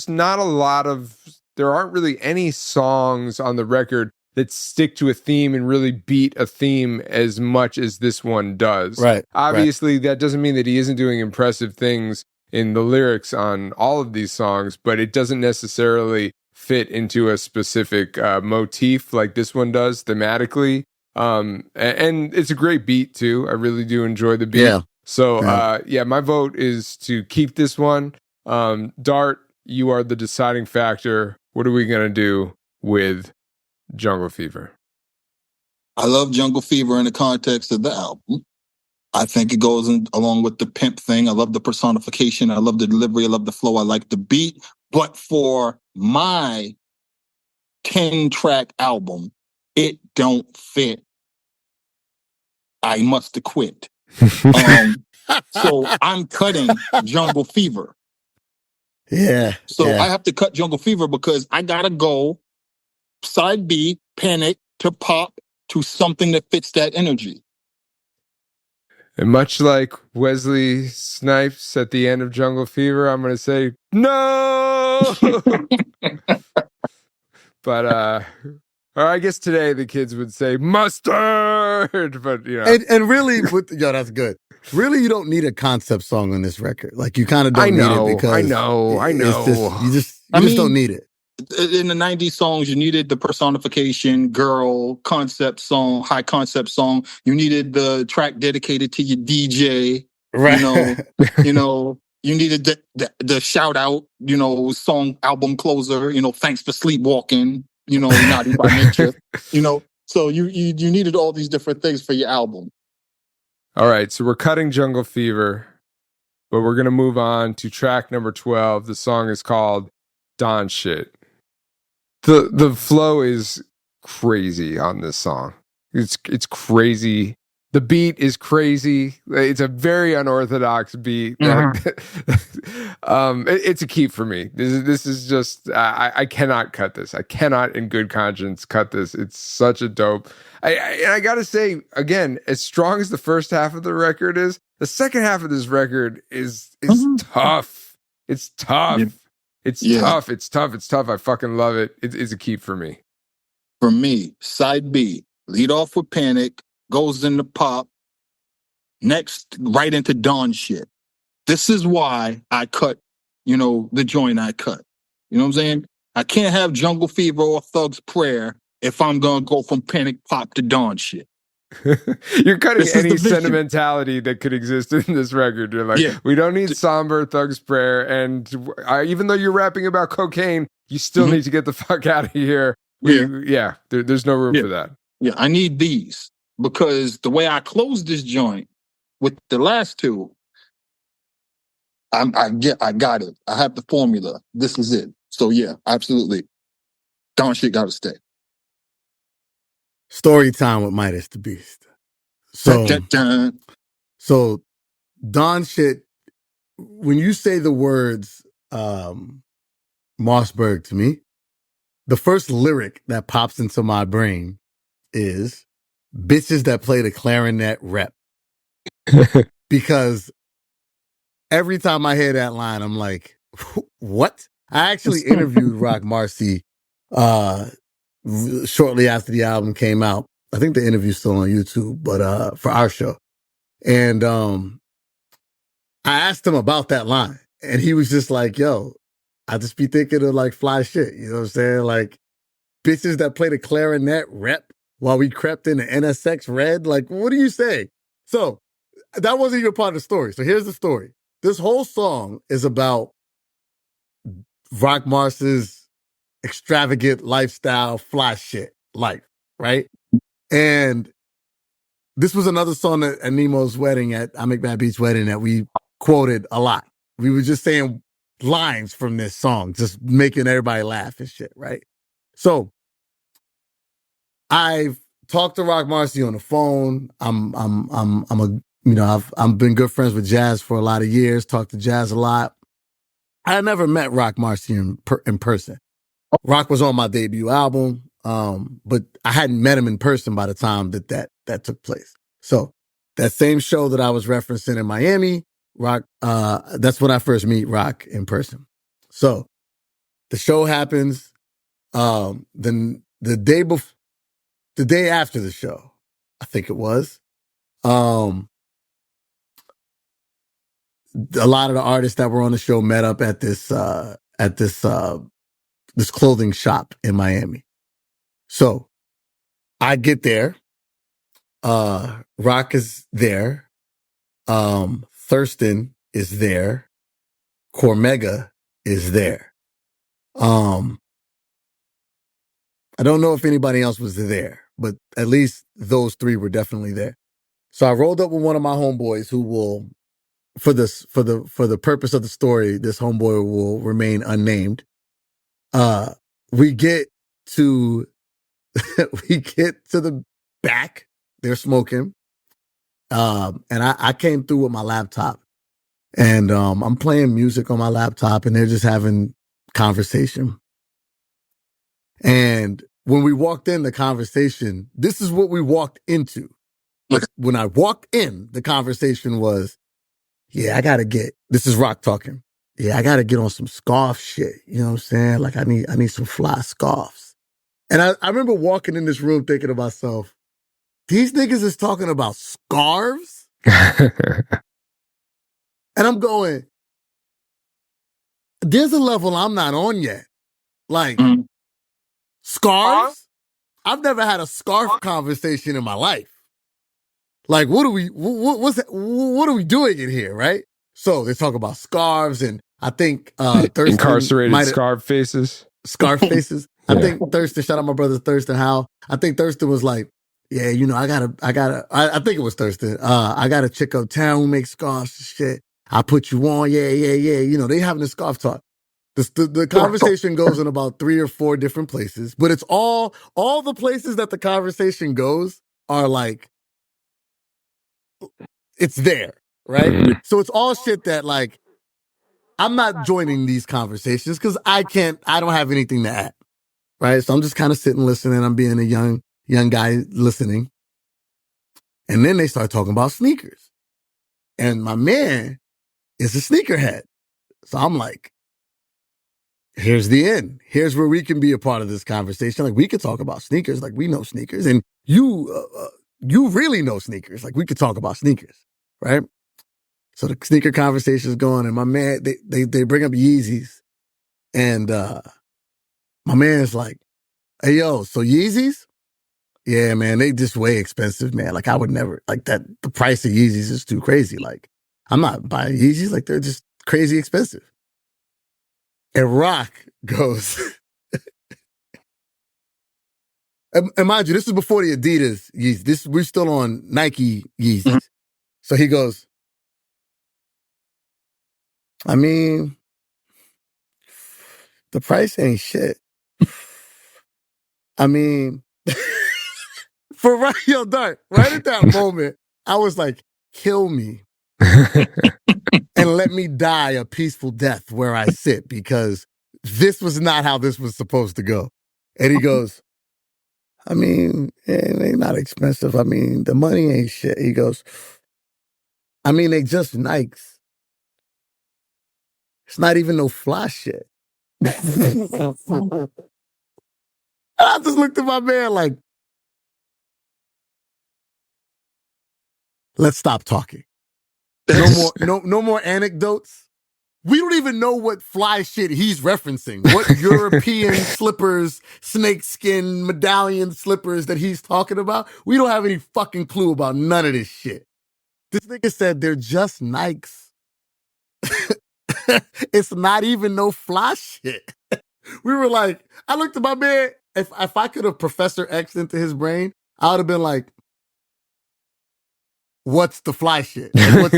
aren't really any songs on the record that stick to a theme and really beat a theme as much as this one does. Right. Obviously, that doesn't mean that he isn't doing impressive things in the lyrics on all of these songs, but it doesn't necessarily fit into a specific motif like this one does thematically. And it's a great beat too. I really do enjoy the beat. Yeah. So my vote is to keep this one. Dart, you are the deciding factor. What are we gonna do with Jungle Fever? I love Jungle Fever in the context of the album. I think it goes along with the pimp thing. I love the personification. I love the delivery. I love the flow. I like the beat. But for my 10-track album, it don't fit. I must have quit. So I'm cutting Jungle Fever. Yeah. So I have to cut Jungle Fever because I gotta go side B, Panic, to Pop, to something that fits that energy. And much like Wesley Snipes at the end of Jungle Fever, I'm going to say, no! But, or I guess today the kids would say mustard, but you know. And really, that's good. Really, you don't need a concept song on this record. Like, you kind of don't need it because I know. you just don't need it. In the 90s songs, you needed the personification, girl, concept song, high concept song. You needed the track dedicated to your DJ. Right. You needed the shout out, song, album closer, thanks for sleepwalking, naughty by nature, So you needed all these different things for your album. All right, so we're cutting Jungle Fever, but we're going to move on to track number 12. The song is called Don Shit. The flow is crazy on this song. It's crazy. The beat is crazy. It's a very unorthodox beat. It's a keep for me. This is just I cannot cut this. I cannot, in good conscience, cut this. It's such a dope. I gotta say again, as strong as the first half of the record is, the second half of this record is tough. It's tough. Yeah. It's tough. It's tough. It's tough. I fucking love it. It's a keep for me. For me, side B, lead off with Panic, goes into Pop, next right into Dawn shit. This is why I cut, the joint I cut. You know what I'm saying? I can't have Jungle Fever or Thug's Prayer if I'm going to go from Panic Pop to Dawn shit. You're cutting any sentimentality that could exist in this record. You're like, we don't need somber Thug's Prayer. And even though you're rapping about cocaine, you still need to get the fuck out of here. There's no room for that. Yeah, I need these because the way I closed this joint with the last two, I got it. I have the formula. This is it. So yeah, absolutely. Dawn shit got to stay. Story time with MidaZ the BEAST. So Dawn shit, when you say the words Marcberg to me, the first lyric that pops into my brain is bitches that play the clarinet rep. Because every time I hear that line, I'm like, what? I actually interviewed Roc Marciano shortly after the album came out. I think the interview's still on YouTube, but for our show. And I asked him about that line, and he was just like, yo, I just be thinking of like fly shit. You know what I'm saying? Like bitches that play the clarinet rep while we crept in the NSX red. Like, what do you say? So that wasn't even part of the story. So here's the story. This whole song is about Roc Marciano's extravagant lifestyle, fly shit life, right? And this was another song at Nemo's wedding, at I Make Bad Beats wedding, that we quoted a lot. We were just saying lines from this song, just making everybody laugh and shit, right? So I've talked to Roc Marciano on the phone. I've been good friends with Jazz for a lot of years, talked to Jazz a lot. I never met Roc Marciano in person. Roc was on my debut album, but I hadn't met him in person by the time that took place. So that same show that I was referencing in Miami, Roc, that's when I first meet Roc in person. So the show happens. Then the day after the show, I think it was, a lot of the artists that were on the show met up at this clothing shop in Miami. So I get there. Roc is there. Thurston is there. Cormega is there. I don't know if anybody else was there, but at least those three were definitely there. So I rolled up with one of my homeboys who will, for the purpose of the story, this homeboy will remain unnamed. We get to the back. They're smoking. And I came through with my laptop, and I'm playing music on my laptop, and they're just having conversation. And when we walked in the conversation, this is what we walked into. When I walked in, the conversation was, yeah, this is Roc talking. Yeah, I gotta get on some scarf shit. You know what I'm saying? Like I need some fly scarves. And I remember walking in this room thinking to myself, these niggas is talking about scarves? And I'm going, there's a level I'm not on yet. Like, scarves? I've never had a scarf conversation in my life. Like, what are we doing in here, right? So they talk about scarves, and I think Thurston incarcerated scarf faces. Scarf faces. I think Thurston, shout out my brother Thurston Howe. I think Thurston was like, yeah, you know, I think it was Thurston. I got a chick uptown who makes scarves and shit. I put you on, yeah. You know, they having a scarf talk. The conversation goes in about 3 or 4 different places, but it's all the places that the conversation goes are like, it's there, right? Mm-hmm. So it's all shit that like, I'm not joining these conversations because I don't have anything to add, right? So I'm just kind of sitting listening. I'm being a young guy listening. And then they start talking about sneakers. And my man is a sneakerhead. So I'm like, here's the end. Here's where we can be a part of this conversation. Like we could talk about sneakers. Like we know sneakers, and you really know sneakers. Like we could talk about sneakers, right? So the sneaker conversation is going, and my man, they bring up Yeezys, and my man's like, hey yo, so Yeezys? Yeah, man, they just way expensive, man. Like I would never, like that, the price of Yeezys is too crazy. Like I'm not buying Yeezys, like they're just crazy expensive. And Roc goes, and mind you, this is before the Adidas Yeezys. We're still on Nike Yeezys. Mm-hmm. So he goes, I mean, the price ain't shit. I mean, right at that moment, I was like, kill me and let me die a peaceful death where I sit, because this was not how this was supposed to go. And he goes, I mean, it ain't not expensive. I mean, the money ain't shit. He goes, I mean, they just Nikes. It's not even no fly shit. I just looked at my man like, let's stop talking. No more anecdotes. We don't even know what fly shit he's referencing. What European slippers, snakeskin medallion slippers that he's talking about. We don't have any fucking clue about none of this shit. This nigga said they're just Nikes. It's not even no fly shit. We were like, I looked at my man. If I could have Professor X into his brain, I would have been like, what's the fly shit? Like,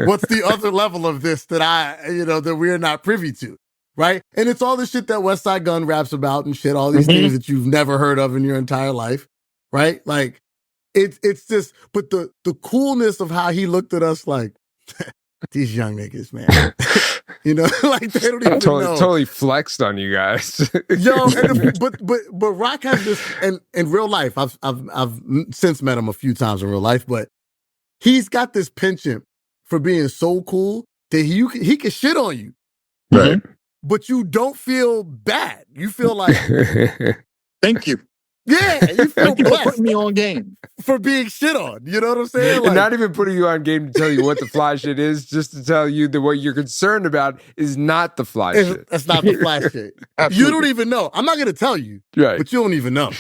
what's the other level of this that that we're not privy to, right? And it's all the shit that West Side Gun raps about and shit, all these things that you've never heard of in your entire life, right? Like, it's just, but the coolness of how he looked at us like, these young niggas, man. Like they don't even know. Totally flexed on you guys. Yo, but Roc has this, and in real life, I've since met him a few times in real life, but he's got this penchant for being so cool that he can shit on you. Right. But you don't feel bad. You feel like, thank you. Yeah, you feel blessed for putting me on game. For being shit on. You know what I'm saying? And not even putting you on game to tell you what the fly shit is, just to tell you that what you're concerned about is not the fly shit. That's not the fly shit. You don't even know. I'm not going to tell you, right? But you don't even know.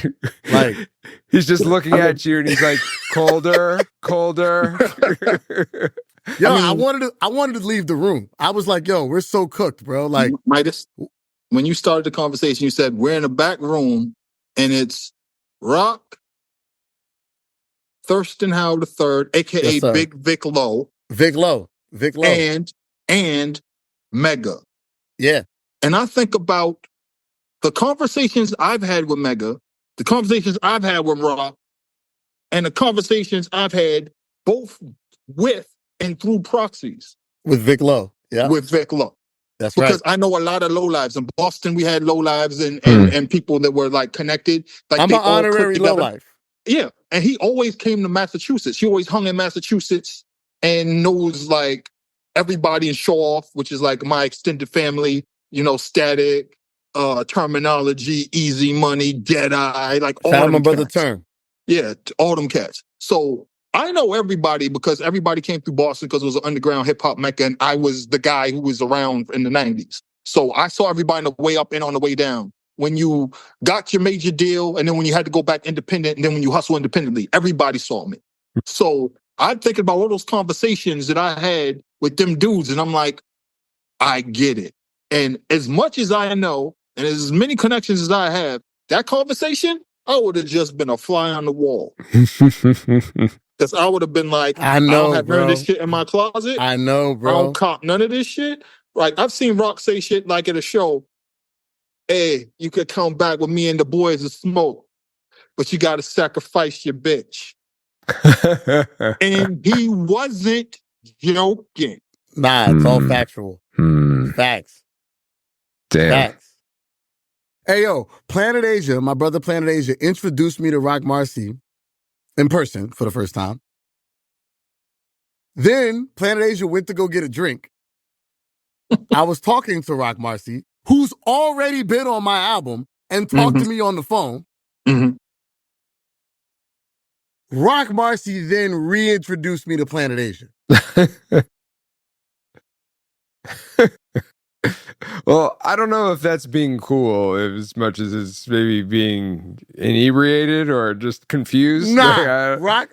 Like, he's just looking at you and he's like, colder. Yo, I wanted to leave the room. I was like, yo, we're so cooked, bro. Like, MidaZ, when you started the conversation, you said we're in a back room and it's Roc, Thurston Howell III, aka Yes, sir. Big Vic Low. Vic Low. And Mega. Yeah. And I think about the conversations I've had with Mega, the conversations I've had with Roc, and the conversations I've had both with and through proxies. With Vic Low. Yeah. With Vic Low. That's because right. I know a lot of low lives. In Boston, we had low lives and people that were like connected. Like I'm they an all honorary clicked low together. life. Yeah. And he always came to Massachusetts. He always hung in Massachusetts and knows like everybody in Shaw, which is like my extended family, you know, Static, Terminology, Easy Money, Deadeye, like all Shout out them my brother cats. Term. Yeah, all them cats. So I know everybody because everybody came through Boston because it was an underground hip hop mecca, and I was the guy who was around in the 90s. So I saw everybody on the way up and on the way down. When you got your major deal, and then when you had to go back independent, and then when you hustle independently, everybody saw me. So I'm thinking about all those conversations that I had with them dudes, and I'm like, I get it. And as much as I know, and as many connections as I have, that conversation, I would have just been a fly on the wall. Because I would have been like, I know, I don't have bro. none of this shit in my closet. I know, bro. I don't cop none of this shit. Like, I've seen Roc say shit like at a show, hey, you could come back with me and the boys and smoke, but you got to sacrifice your bitch. And he wasn't joking. Nah, it's all factual. Facts. Damn. Facts. Hey, yo, Planet Asia, my brother Planet Asia, introduced me to Roc Marci in person for the first time. Then Planet Asia went to go get a drink. I was talking to Roc Marci, who's already been on my album and talked to me on the phone. Roc Marci then reintroduced me to Planet Asia. Well, I don't know if that's being cool as much as it's maybe being inebriated or just confused. Nah, Roc,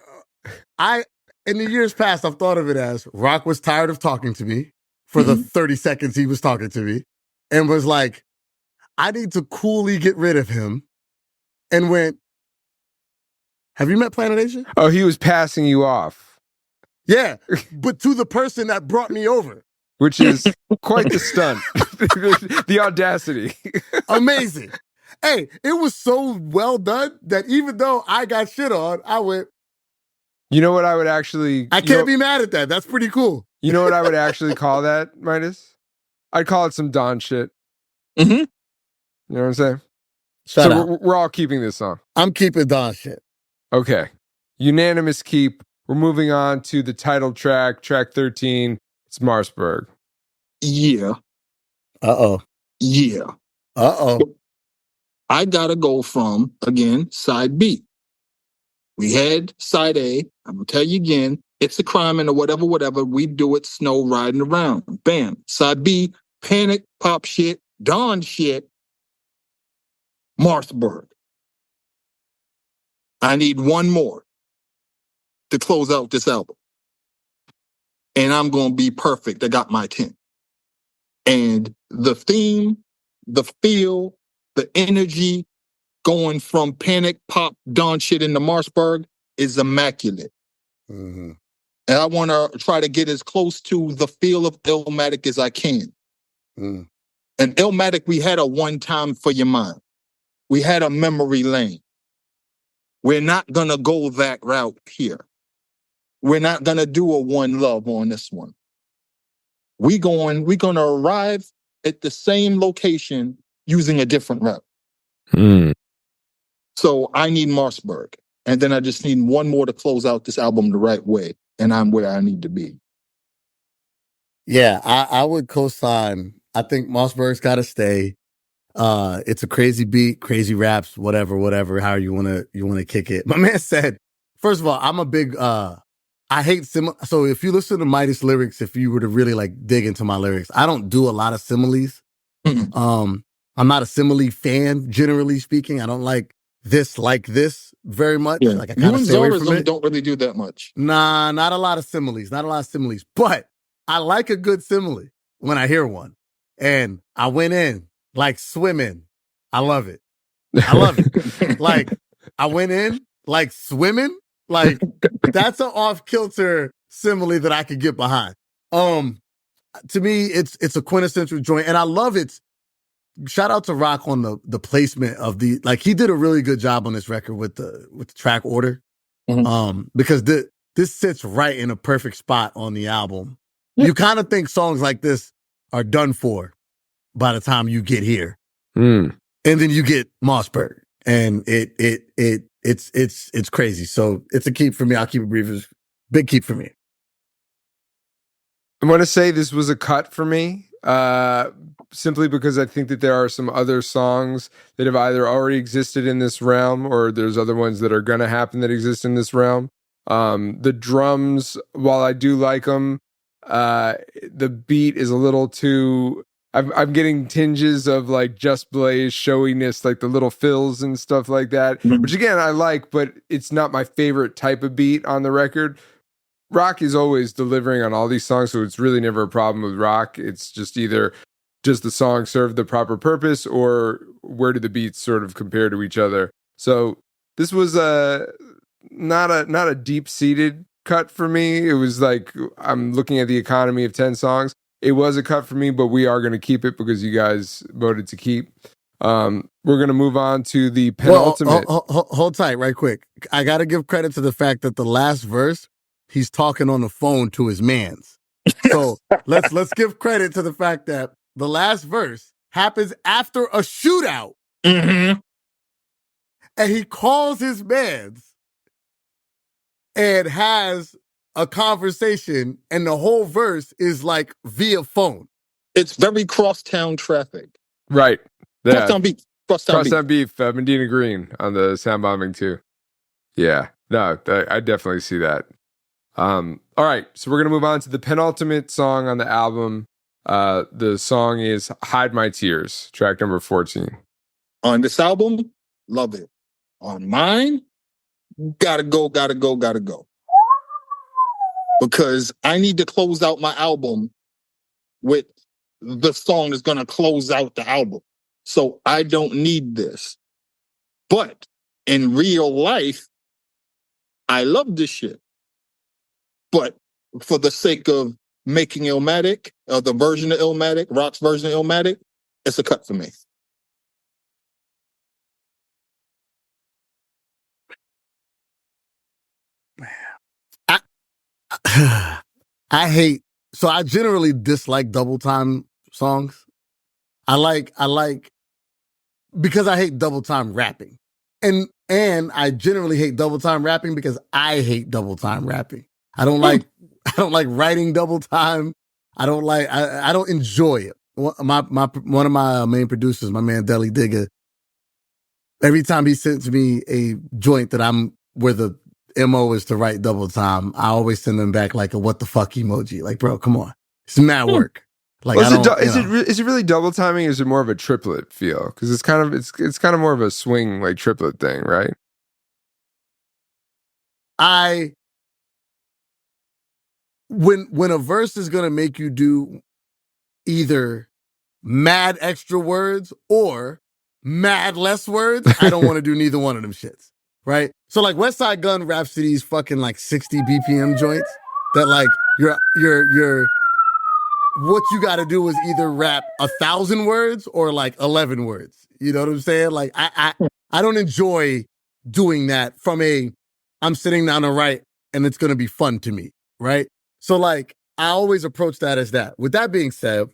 in the years past, I've thought of it as Roc was tired of talking to me for the 30 seconds he was talking to me and was like, I need to coolly get rid of him, and went, have you met Planet Asia? Oh, he was passing you off. Yeah, but to the person that brought me over. Which is quite the stunt. The audacity. Amazing. Hey, it was so well done that even though I got shit on, I went, you know what I would actually... I can't be mad at that. That's pretty cool. You know what I would actually call that, MidaZ? I'd call it some Don shit. Mm-hmm. You know what I'm saying? Shut up. We're all keeping this song. I'm keeping Don shit. Okay. Unanimous keep. We're moving on to the title track, track 13. It's Marcberg. Yeah. Uh-oh. Yeah. Uh-oh. I gotta go from, again, side B. We had side A. I'm gonna tell you again, it's a crime and whatever. We do it, snow riding around. Bam. Side B, panic, pop shit, Don shit, Marcberg. I need one more to close out this album. And I'm gonna be perfect. I got my 10. And the theme, the feel, the energy going from panic, pop, Don shit into Marcberg is immaculate. And I want to try to get as close to the feel of Illmatic as I can. And Illmatic, we had a one time for your mind. We had a memory lane. We're not going to go that route here. We're not going to do a one love on this one. We're going to arrive at the same location using a different route. So I need Marcberg. And then I just need one more to close out this album the right way. And I'm where I need to be. Yeah, I would co-sign. I think Marcberg's got to stay. It's a crazy beat, crazy raps, whatever, how you want to kick it. My man said, first of all, I'm a big, I hate so if you listen to MidaZ lyrics, if you were to really like dig into my lyrics, I don't do a lot of similes. I'm not a simile fan, generally speaking. I don't like this like this very much. Yeah. Like I You kind of and stay away from Zarism it. don't really do that much. Nah, not a lot of similes. Not a lot of similes. But I like a good simile when I hear one. And I went in like swimming. I love it. I love it. Like I went in like swimming. Like that's an off-kilter simile that I could get behind. To me, it's a quintessential joint, and I love it. Shout out to Roc on the placement of the, like, he did a really good job on this record with the track order. Mhm. Because this sits right in a perfect spot on the album. You kind of think songs like this are done for by the time you get here. Mm. And then you get Marcberg, and it's crazy. So it's a keep for me. I'll keep it brief. It's a big keep for me. I want to say this was a cut for me, simply because I think that there are some other songs that have either already existed in this realm, or there's other ones that are going to happen that exist in this realm. The drums, while I do like them, the beat is a little too. I'm getting tinges of like Just Blaze showiness, like the little fills and stuff like that, which again I like, but it's not my favorite type of beat on the record. Roc is always delivering on all these songs, so it's really never a problem with Roc. It's just either does the song serve the proper purpose, or where do the beats sort of compare to each other. So this was not a deep seated cut for me. It was like I'm looking at the economy of 10 songs. It was a cut for me, but we are going to keep it because you guys voted to keep. We're going to move on to the penultimate. Hold tight, right quick. I got to give credit to the fact that the last verse, he's talking on the phone to his mans. So let's give credit to the fact that the last verse happens after a shootout, and he calls his mans and has a conversation, and the whole verse is like via phone. It's very crosstown traffic. Right. Yeah. Crosstown beef. Crosstown beef. Medina Green on the sound bombing too. Yeah. No, I definitely see that. All right. So we're going to move on to the penultimate song on the album. The song is Hide My Tears, track number 14. On this album, love it. On mine, gotta go. Because I need to close out my album with the song that's going to close out the album. So I don't need this. But in real life, I love this shit. But for the sake of Making Illmatic, the version of Illmatic, Roc's version of Illmatic, it's a cut for me. I hate, so I generally dislike double time songs. I like, because I hate double time rapping. And I generally hate double time rapping because I hate double time rapping. I don't like writing double time. I don't enjoy it. One of my main producers, my man Deli Digger, every time he sends me a joint that where the MO is to write double time, I always send them back like a what the fuck emoji. Like, bro, come on. It's mad work. Like, well, is it really double timing, or is it more of a triplet feel? Because it's kind of more of a swing, like triplet thing, right? When a verse is gonna make you do either mad extra words or mad less words, I don't want to do neither one of them shits. Right? So like West Side Gun Rhapsody's fucking like 60 BPM joints that like you're what you got to do is either rap 1,000 words or like 11 words. You know what I'm saying? Like I don't enjoy doing that I'm sitting down to write and it's going to be fun to me. Right? So like I always approach that as that. With that being said,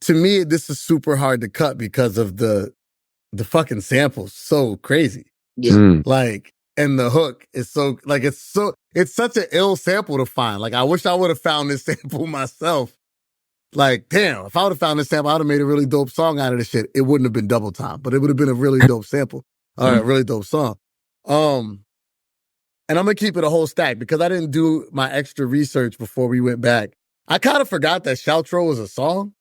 to me, this is super hard to cut because of the fucking sample's so crazy. Yeah. Like, and the hook is so, like, it's such an ill sample to find. Like, I wish I would have found this sample myself. Like, damn, if I would have found this sample, I would have made a really dope song out of this shit. It wouldn't have been double time, but it would have been a really dope sample. All right, really dope song. And I'm going to keep it a whole stack because I didn't do my extra research before we went back. I kind of forgot that Shro was a song.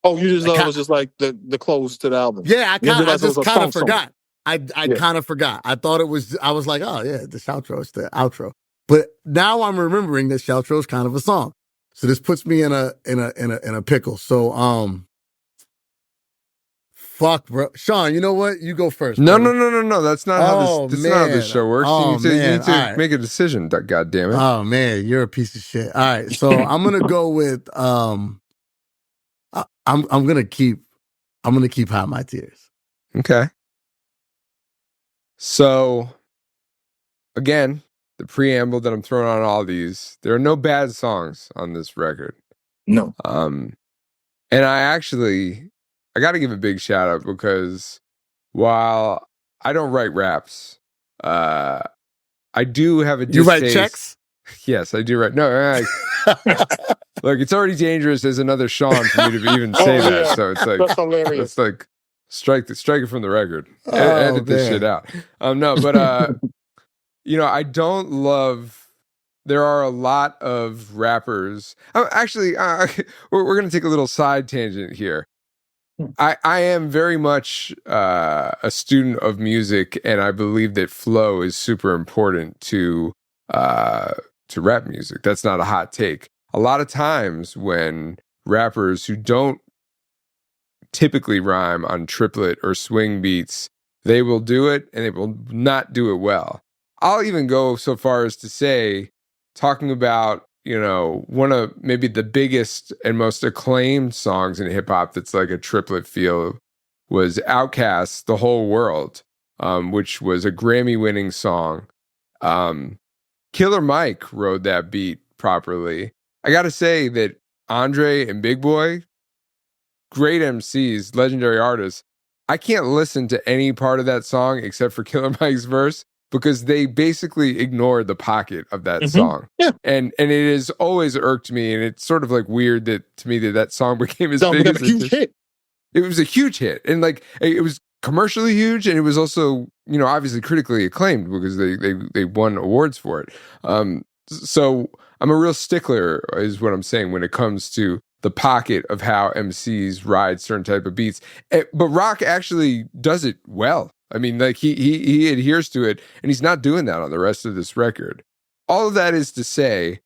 Oh, you just thought it was just like the close to the album. Yeah, I just kind of forgot. I Yeah. kind of forgot. I thought it was. I was like, oh yeah, the outro is the outro. But now I'm remembering that outro is kind of a song. So this puts me in a pickle. So fuck, bro. Sean, you know what? You go first. No. That's not Oh, that's not how this show works. Oh, you need to man. make a decision. God damn it. Oh man, you're a piece of shit. All right, so I'm gonna go with I'm gonna keep Hide My Tears. Okay. So again, the preamble that I'm throwing on all these, there are no bad songs on this record. No. And I got to give a big shout out because while I don't write raps, I do have a distaste. You write checks? Yes, I do write. No, look, it's already dangerous as another Sean for me to even say that. Yeah. So it's like, that's hilarious. It's like strike it from the record. Edit this shit out. No, but I don't love. There are a lot of rappers. Actually, we're going to take a little side tangent here. I am very much a student of music, and I believe that flow is super important to rap music. That's not a hot take. A lot of times when rappers who don't typically rhyme on triplet or swing beats, they will do it, and they will not do it well. I'll even go so far as to say, talking about, one of maybe the biggest and most acclaimed songs in hip hop that's like a triplet feel was Outkast's The Whole World, which was a Grammy-winning song. Killer Mike wrote that beat properly. I got to say that Andre and Big Boy, great MCs, legendary artists. I can't listen to any part of that song except for Killer Mike's verse, because they basically ignored the pocket of that song. Yeah. And it has always irked me, and it's sort of like weird to me that song became as big as a huge hit. It was a huge hit. And like it was commercially huge, and it was also, obviously critically acclaimed because they won awards for it. So I'm a real stickler, is what I'm saying, when it comes to the pocket of how MCs ride certain type of beats. But Roc actually does it well. I mean, like he adheres to it, and he's not doing that on the rest of this record. All of that is to say,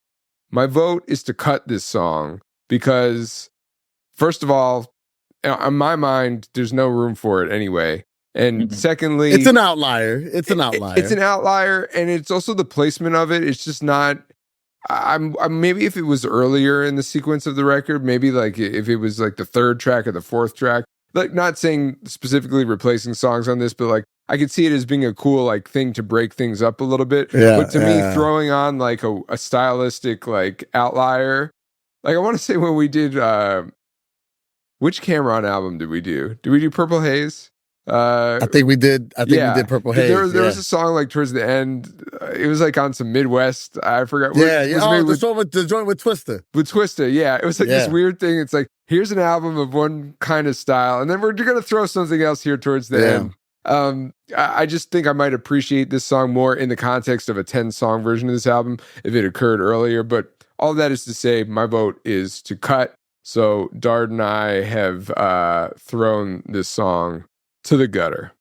my vote is to cut this song because, first of all, in my mind, there's no room for it anyway. And secondly, it's an outlier. It's an outlier. It's an outlier, and it's also the placement of it. It's just not. I'm maybe if it was earlier in the sequence of the record, maybe like if it was like the third track or the fourth track. Like, not saying specifically replacing songs on this, but like I could see it as being a cool like thing to break things up a little bit. Yeah, but to me, throwing on like a stylistic like outlier, like I want to say when we did which Cameron album did we do? Did we do Purple Haze? I think we did. We did Purple Haze. There was a song like towards the end. It was like on some Midwest. I forgot. The joint with Twista. With Twista, yeah. It was like this weird thing. It's like, here's an album of one kind of style, and then we're going to throw something else here towards the end. I just think I might appreciate this song more in the context of a 10-song version of this album if it occurred earlier. But all that is to say, my vote is to cut. So Dard and I have thrown this song to the gutter,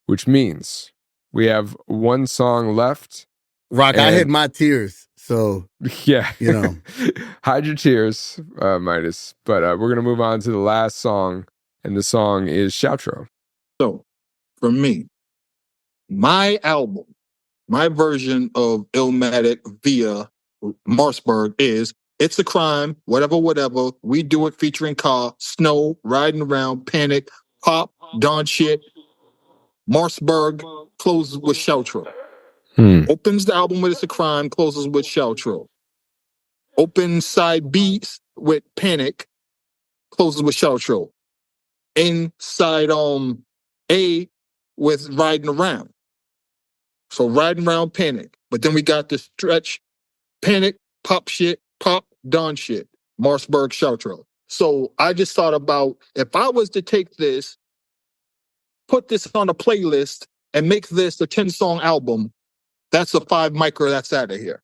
which means we have one song left. Roc, I hid my tears, so yeah, hide your tears, MidaZ. But we're gonna move on to the last song, and the song is Shro. So, for me, my album, my version of Illmatic via Marcberg is It's a Crime, whatever, we do it featuring Car, Snow, Riding Around, Panic, Pop, Don Shit. Marcberg closes with Shro. Opens the album with It's a Crime, closes with Shro. Opens side B's with Panic, closes with Shro. Inside A with Riding Around. So Riding Around, Panic. But then we got the stretch, Panic, Pop Shit, Pop, Don Shit, Marcberg, Shro. So I just thought about, if I was to take this, put this on a playlist, and make this a 10-song album, that's a 5 micro that's out of here.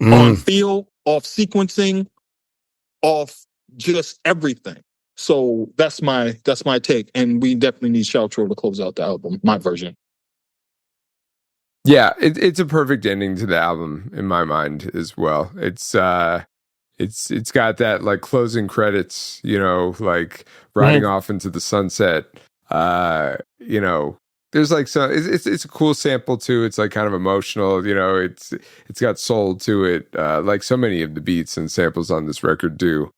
On feel, off sequencing, off just everything. So that's my take, and we definitely need Shro to close out the album. My version. Yeah, it's a perfect ending to the album in my mind as well. It's got that like closing credits, you know, like riding off into the sunset. You know, there's like it's a cool sample too. It's like kind of emotional, you know. It's got soul to it, like so many of the beats and samples on this record do.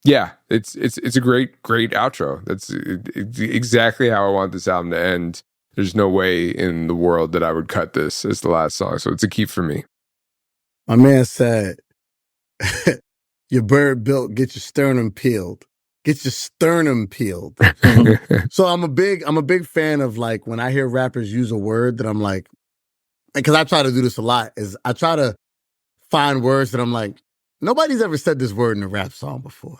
Yeah, it's a great outro. That's exactly how I want this album to end. There's no way in the world that I would cut this as the last song. So it's a keep for me. My man said, your bird built, get your sternum peeled. Get your sternum peeled. So I'm a big fan of like when I hear rappers use a word that I'm like, because I try to do this a lot, is I try to find words that I'm like, nobody's ever said this word in a rap song before.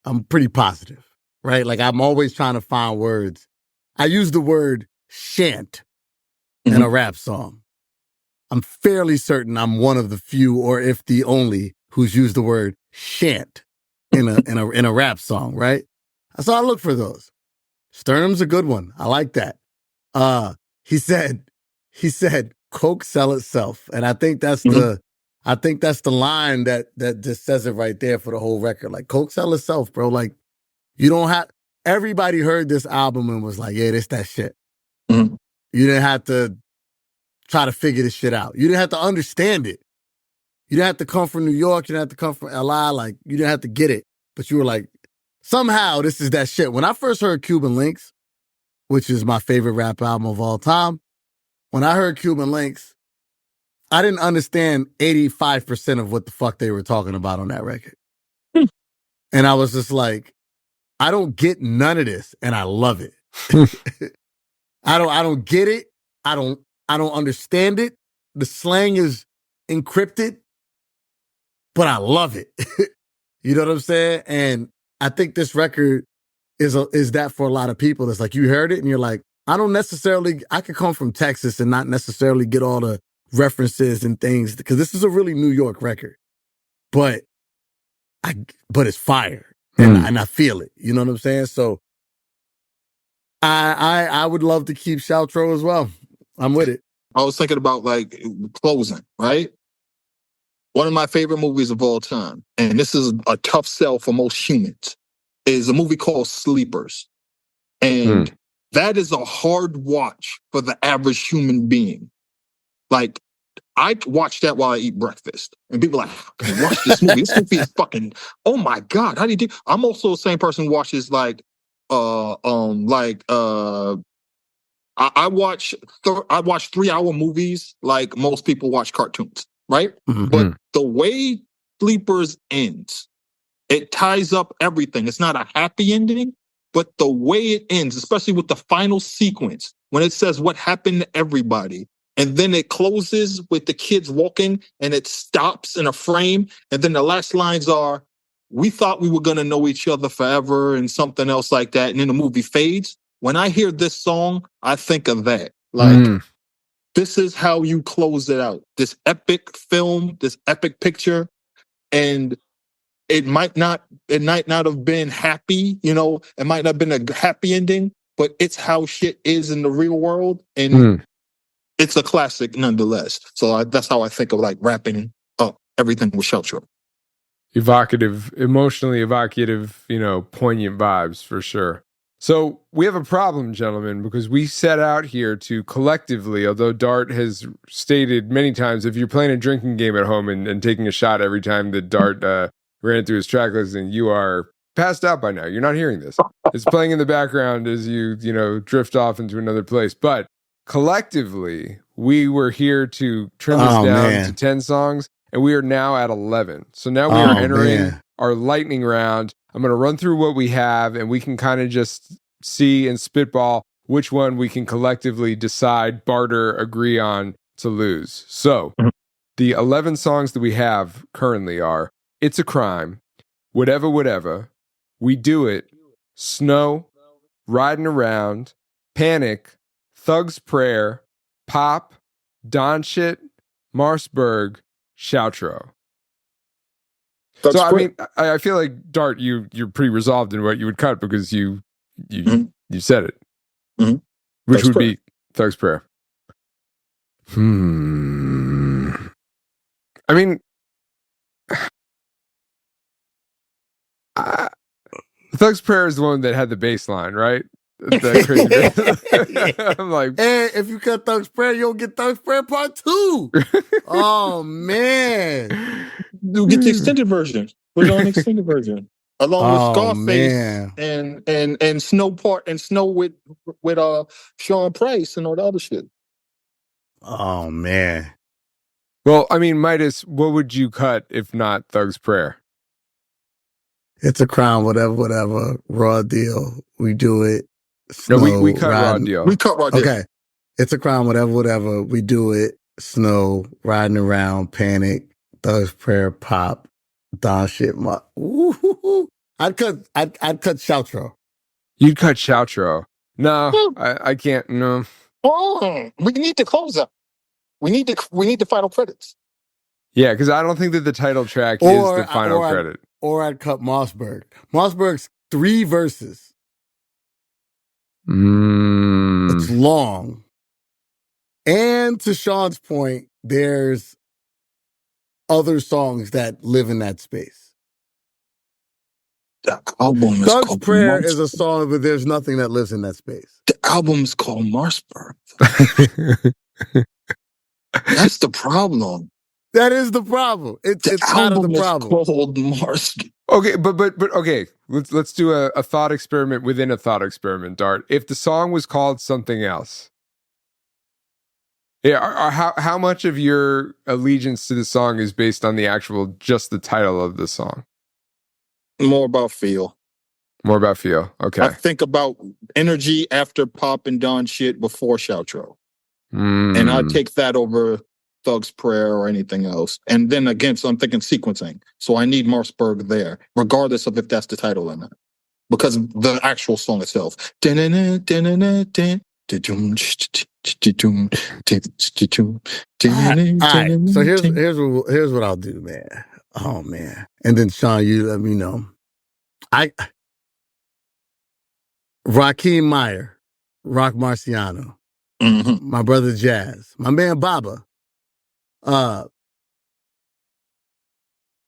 I'm pretty positive, right? Like I'm always trying to find words. I use the word shan't in a rap song. I'm fairly certain I'm one of the few, or if the only, who's used the word shan't in a rap song, right? So I look for those. Sternum's a good one. I like that. He said, Coke sell itself. And I think that's the line that just says it right there for the whole record. Like Coke sell itself, bro. Like you don't have, everybody heard this album and was like, yeah, this that shit. You didn't have to try to figure this shit out. You didn't have to understand it. You didn't have to come from New York. You didn't have to come from LI. Like, you didn't have to get it. But you were like, somehow this is that shit. When I first heard Cuban Links, which is my favorite rap album of all time, when I heard Cuban Links, I didn't understand 85% of what the fuck they were talking about on that record. And I was just like, I don't get none of this, and I love it. I don't get it. I don't understand it. The slang is encrypted, but I love it. You know what I'm saying? And I think this record is that for a lot of people. It's like you heard it and you're like, I could come from Texas and not necessarily get all the references and things, because this is a really New York record, but it's fire and I feel it. You know what I'm saying? So I would love to keep Shro as well. I'm with it. I was thinking about like closing, right? One of my favorite movies of all time, and this is a tough sell for most humans, is a movie called Sleepers. And that is a hard watch for the average human being. Like, I watch that while I eat breakfast. And people are like, how can you watch this movie? This movie is fucking, oh my God, how do you do? I'm also the same person who watches I watch 3-hour movies like most people watch cartoons, right? But the way Sleepers ends, it ties up everything. It's not a happy ending, but the way it ends, especially with the final sequence, when it says what happened to everybody, and then it closes with the kids walking and it stops in a frame, and then the last lines are, we thought we were going to know each other forever, and something else like that, and then the movie fades. When I hear this song, I think of that. Like, this is how you close it out. This epic film, this epic picture, and it might not have been happy, you know, it might not have been a happy ending, but it's how shit is in the real world, and it's a classic nonetheless. So that's how I think of like wrapping up everything with Shro. Evocative, emotionally evocative, you know, poignant vibes for sure. So we have a problem, gentlemen, because we set out here to collectively, although Dart has stated many times, if you're playing a drinking game at home and taking a shot every time that Dart ran through his track listing, you are passed out by now. You're not hearing this. It's playing in the background as you drift off into another place. But collectively, we were here to trim this down to 10 songs, and we are now at 11. So now we are entering our lightning round. I'm going to run through what we have, and we can kind of just see and spitball which one we can collectively decide, barter, agree on to lose. So the 11 songs that we have currently are It's a Crime, Whatever, Whatever, We Do It, Snow, Riding Around, Panic, Thug's Prayer, Pop, Don Shit, Marcberg, Shro. Thug's So I Prayer. mean, I feel like Dart, you're pretty resolved in what you would cut because you said it, which Thug's would Prayer. be Thug's Prayer. I mean, Thug's Prayer is the one that had the bass line, right? That crazy bass. I'm like, and if you cut Thug's Prayer, you'll get Thug's Prayer Part 2. Oh, man. You get the extended version. Put it on the extended version. Along with Scarface man. and Snow with Sean Price and all the other shit. Oh, man. well, I mean, MidaZ, what would you cut if not Thug's Prayer? It's a crown, whatever. Raw deal. We do it. No, Snow, we cut riding. Raw Deal. We cut Raw Deal. Okay. It's a crown, whatever. We do it. Snow, riding around, Panic, Thug's Prayer, Pop, Don shit. I'd cut Shro. You'd cut Shro. No, I can't. No. Oh, we need the closer. We need the final credits. Yeah, because I don't think that the title track is the final credit. Or I'd cut Marcberg. Marcberg's 3 verses. It's long. And to Sean's point, there's other songs that live in that space. The album is Thug's called Prayer is a song, but there's nothing that lives in that space. The album's called Marcberg. That's the problem. That is the problem. It's kind of the problem. Called Marcberg. Okay, but okay. Let's do a thought experiment within a thought experiment, Dart. If the song was called something else, yeah, how much of your allegiance to the song is based on just the title of the song? More about feel. More about feel. Okay. I think about energy after Pop and Don shit before Shro. And I take that over Thug's Prayer or anything else. And then again, so I'm thinking sequencing. So I need Marcberg there, regardless of if that's the title or not. Because the actual song itself. All right. So here's what I'll do, man. Oh man. And then Sean, you let me know. Rakim Meyer, Roc Marciano, my brother Jazz, my man Baba. I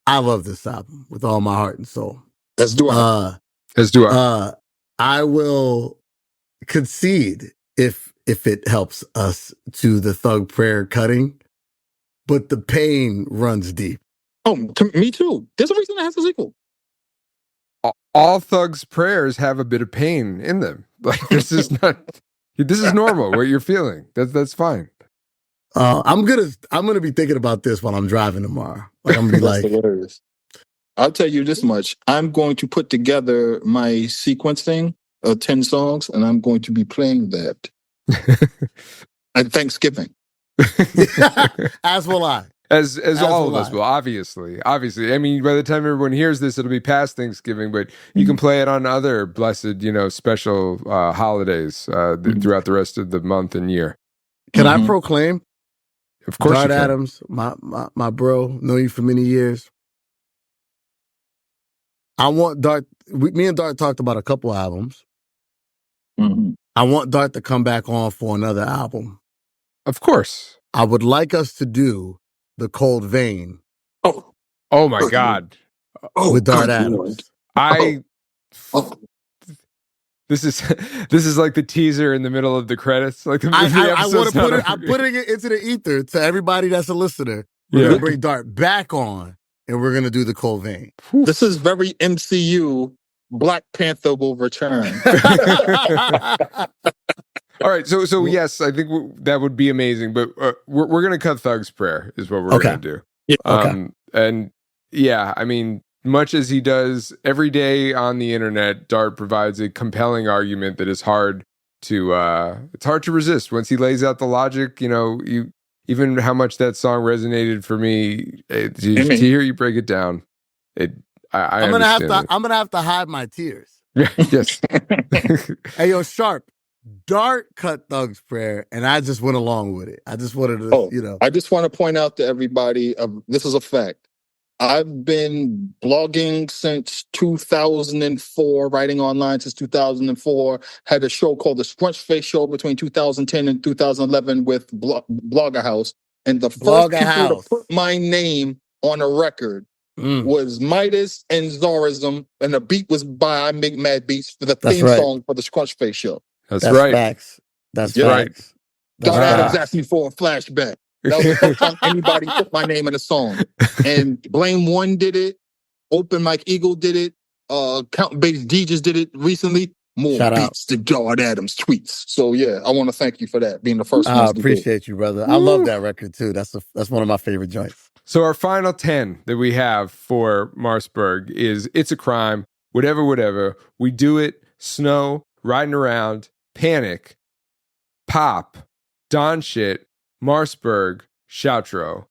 love this album with all my heart and soul. Let's do it. I will concede if it helps us to the Thug Prayer cutting, but the pain runs deep. Oh, me too. There's a reason it has a sequel. All Thug's prayers have a bit of pain in them. Like this is normal. What you're feeling. That's fine. I'm gonna be thinking about this while I'm driving tomorrow. Like I'm gonna be like, hilarious. I'll tell you this much. I'm going to put together my sequencing of 10 songs, and I'm going to be playing that at Thanksgiving. As will I. As all of us will, obviously. I mean, by the time everyone hears this, it'll be past Thanksgiving, but you can play it on other blessed, special holidays throughout the rest of the month and year. Can I proclaim? Of course, Dart Adams, my bro, know you for many years. I want Dart. Me and Dart talked about a couple albums. I want Dart to come back on for another album. Of course. I would like us to do The Cold Vein. Oh my God. With Dart Adams. This is like the teaser in the middle of the credits. Like I want to put it. I'm putting it into the ether to everybody that's a listener. We're gonna bring Dart back on, and we're gonna do The Cold Vein. This is very MCU. Black Panther will return. All right, so yes, I think that would be amazing. But we're gonna cut Thug's Prayer is what we're gonna do. Yeah. And yeah, I mean, much as he does every day on the internet, Dart provides a compelling argument that is hard to it's hard to resist. Once he lays out the logic, even how much that song resonated for me to hear you break it down. I'm gonna have to hide my tears. Yes. Hey, yo, Sharp. Dart cut Thug's Prayer, and I just went along with it. I just wanted to, I just want to point out to everybody, this is a fact. I've been blogging since 2004, writing online since 2004. Had a show called the Scrunch Face Show between 2010 and 2011 with Blogger House. And the first people to put my name on a record was MidaZ and Zarism, and the beat was by I Make Mad Beats for the theme song for the Scrunch Face Show. That's right. Facts. That's facts. God Adams asked me for a flashback. That was the first time anybody put my name in a song. And Blame One did it. Open Mike Eagle did it. Count Bass D just did it recently. More Shout beats to God Adams tweets. So yeah, I want to thank you for that, being the first one. I appreciate you, brother. I love that record too. That's one of my favorite joints. So our final 10 that we have for Marcberg is It's a Crime, Whatever, We Do It, Snow, Riding Around, Panic, Pop, Don Shit, Marcberg, Shro.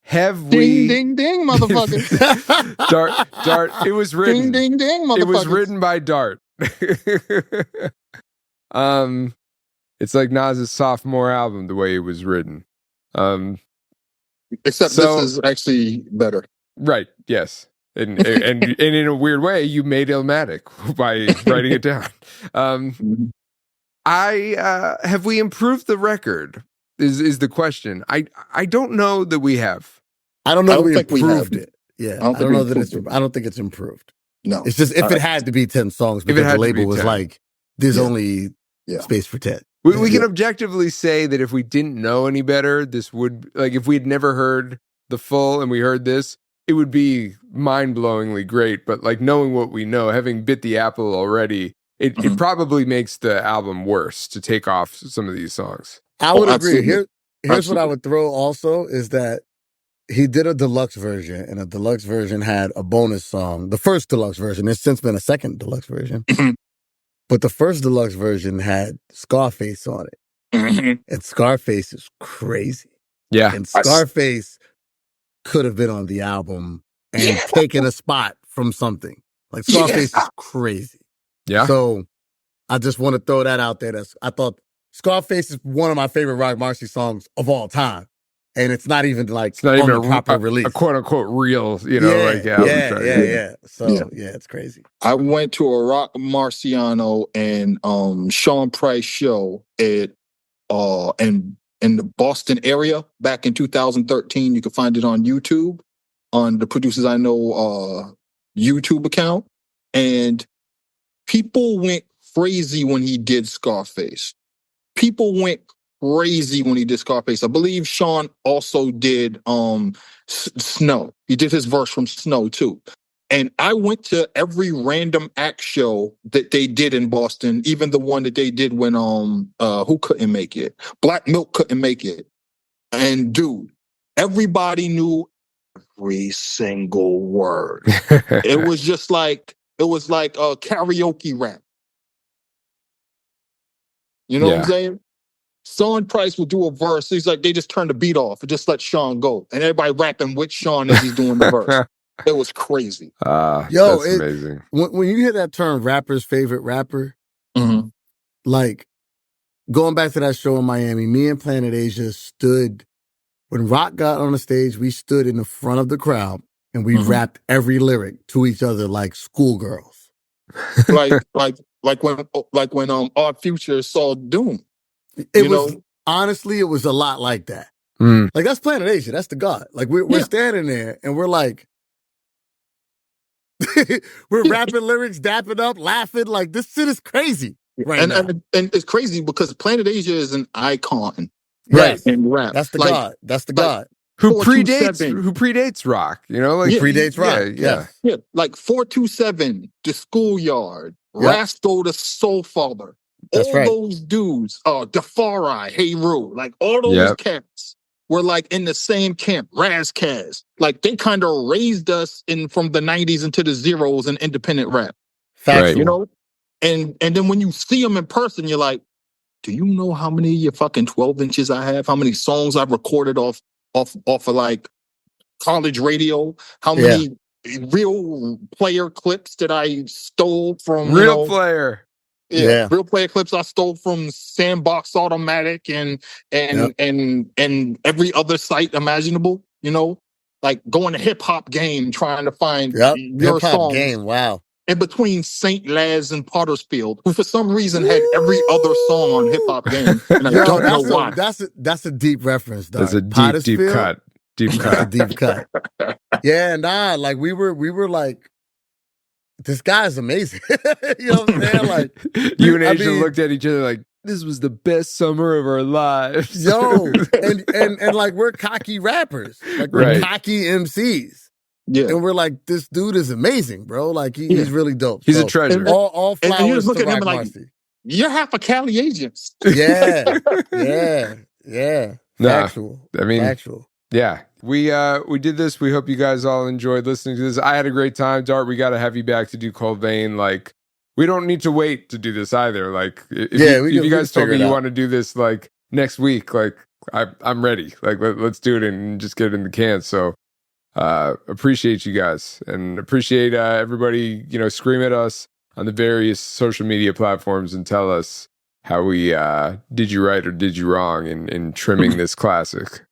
Have we... Ding, ding, ding, motherfucker. Dart, it was written. Ding, ding, ding, motherfucker. It was written by Dart. It's like Nas's sophomore album, the way it was written. Except this is actually better. Right, yes. And in a weird way, you made Illmatic by writing it down. Have we improved the record? Is the question. I don't know that we have. I don't know if we improved it. Yeah, I don't know that it's. I don't think it's improved. No, it's just if it had to be 10 songs because the label was like, there's only space for 10. We can objectively say that if we didn't know any better, this would, like, if we had never heard the full and we heard this, it would be mind-blowingly great. But like knowing what we know, having bit the apple already, it probably makes the album worse to take off some of these songs. I would agree. Here's what I would throw also is that he did a deluxe version, and a deluxe version had a bonus song. The first deluxe version, there's since been a second deluxe version. But the first deluxe version had Scarface on it. And Scarface is crazy. Yeah. And Scarface could have been on the album and taken a spot from something. Like Scarface is crazy. Yeah. So I just want to throw that out there. I thought Scarface is one of my favorite Roc Marciano songs of all time. And it's not even like it's not even a proper release. A quote unquote real, Yeah. So it's crazy. I went to a Roc Marciano and Sean Price show at in the Boston area back in 2013. You can find it on YouTube on the Producers I Know YouTube account. And people went crazy when he did Scarface. People went crazy when he did Scarface. I believe Sean also did Snow. He did his verse from Snow too. And I went to every random act show that they did in Boston, even the one that they did when who couldn't make it? Black Milk couldn't make it. And dude, everybody knew every single word. It was just like a karaoke rap. You know what I'm saying? Sean Price will do a verse. He's like, they just turn the beat off and just let Sean go. And everybody rapping with Sean as he's doing the verse. It was crazy. That's amazing. When you hear that term, rapper's favorite rapper, like going back to that show in Miami, me and Planet Asia stood, when Roc got on the stage, we stood in the front of the crowd and we rapped every lyric to each other like schoolgirls. like when Odd Future saw Doom. Honestly, it was a lot like that. Like that's Planet Asia. That's the God. Like we're standing there and we're like, we're rapping lyrics, dapping up, laughing. Like this shit is crazy right now. And it's crazy because Planet Asia is an icon, right? In rap. That's the God. That's the God. Who predates Roc? You know, like predates Roc. Yeah. Like 427, The Schoolyard, Rasto the Soul Father. That's all those dudes, Defari, Hey Roo, like all those cats were like in the same camp, Razkaz. Like they kind of raised us from the 90s into the zeros in independent rap. Factual. You know? And then when you see them in person, you're like, do you know how many of your fucking 12 inches I have? How many songs I've recorded off of like college radio? How many real player clips that I stole from Real Player? Real Player clips I stole from Sandbox Automatic and every other site imaginable, you know? like going to hip hop game trying to find Yep. your Hip hop songs game. Wow. in between St. Laz and Pottersfield, who for some reason had every other song on hip hop game, and I don't know why. That's a deep reference, though. That's a deep cut. Deep cut. That's a deep cut. Yeah, nah, like we were like, this guy's amazing. You know what I'm saying? Like, you and Asian looked at each other like, this was the best summer of our lives. Yo, and like we're cocky rappers. Like we're cocky MCs. Yeah. And we're like, this dude is amazing, bro. Like he's really dope. He's a treasure. All flowers and you just look to at him Roc like, Marci. You're half a Cali agents. Yeah. Factual. I mean, factual. Yeah. We did this. We hope you guys all enjoyed listening to this. I had a great time. Dart, we got to have you back to do Cold Vein. Like, we don't need to wait to do this either. Like, if you guys told me you want to do this like next week, like I'm ready. Like, let's do it and just get it in the can. So appreciate you guys and appreciate everybody, scream at us on the various social media platforms and tell us how we did you right or did you wrong in trimming this classic.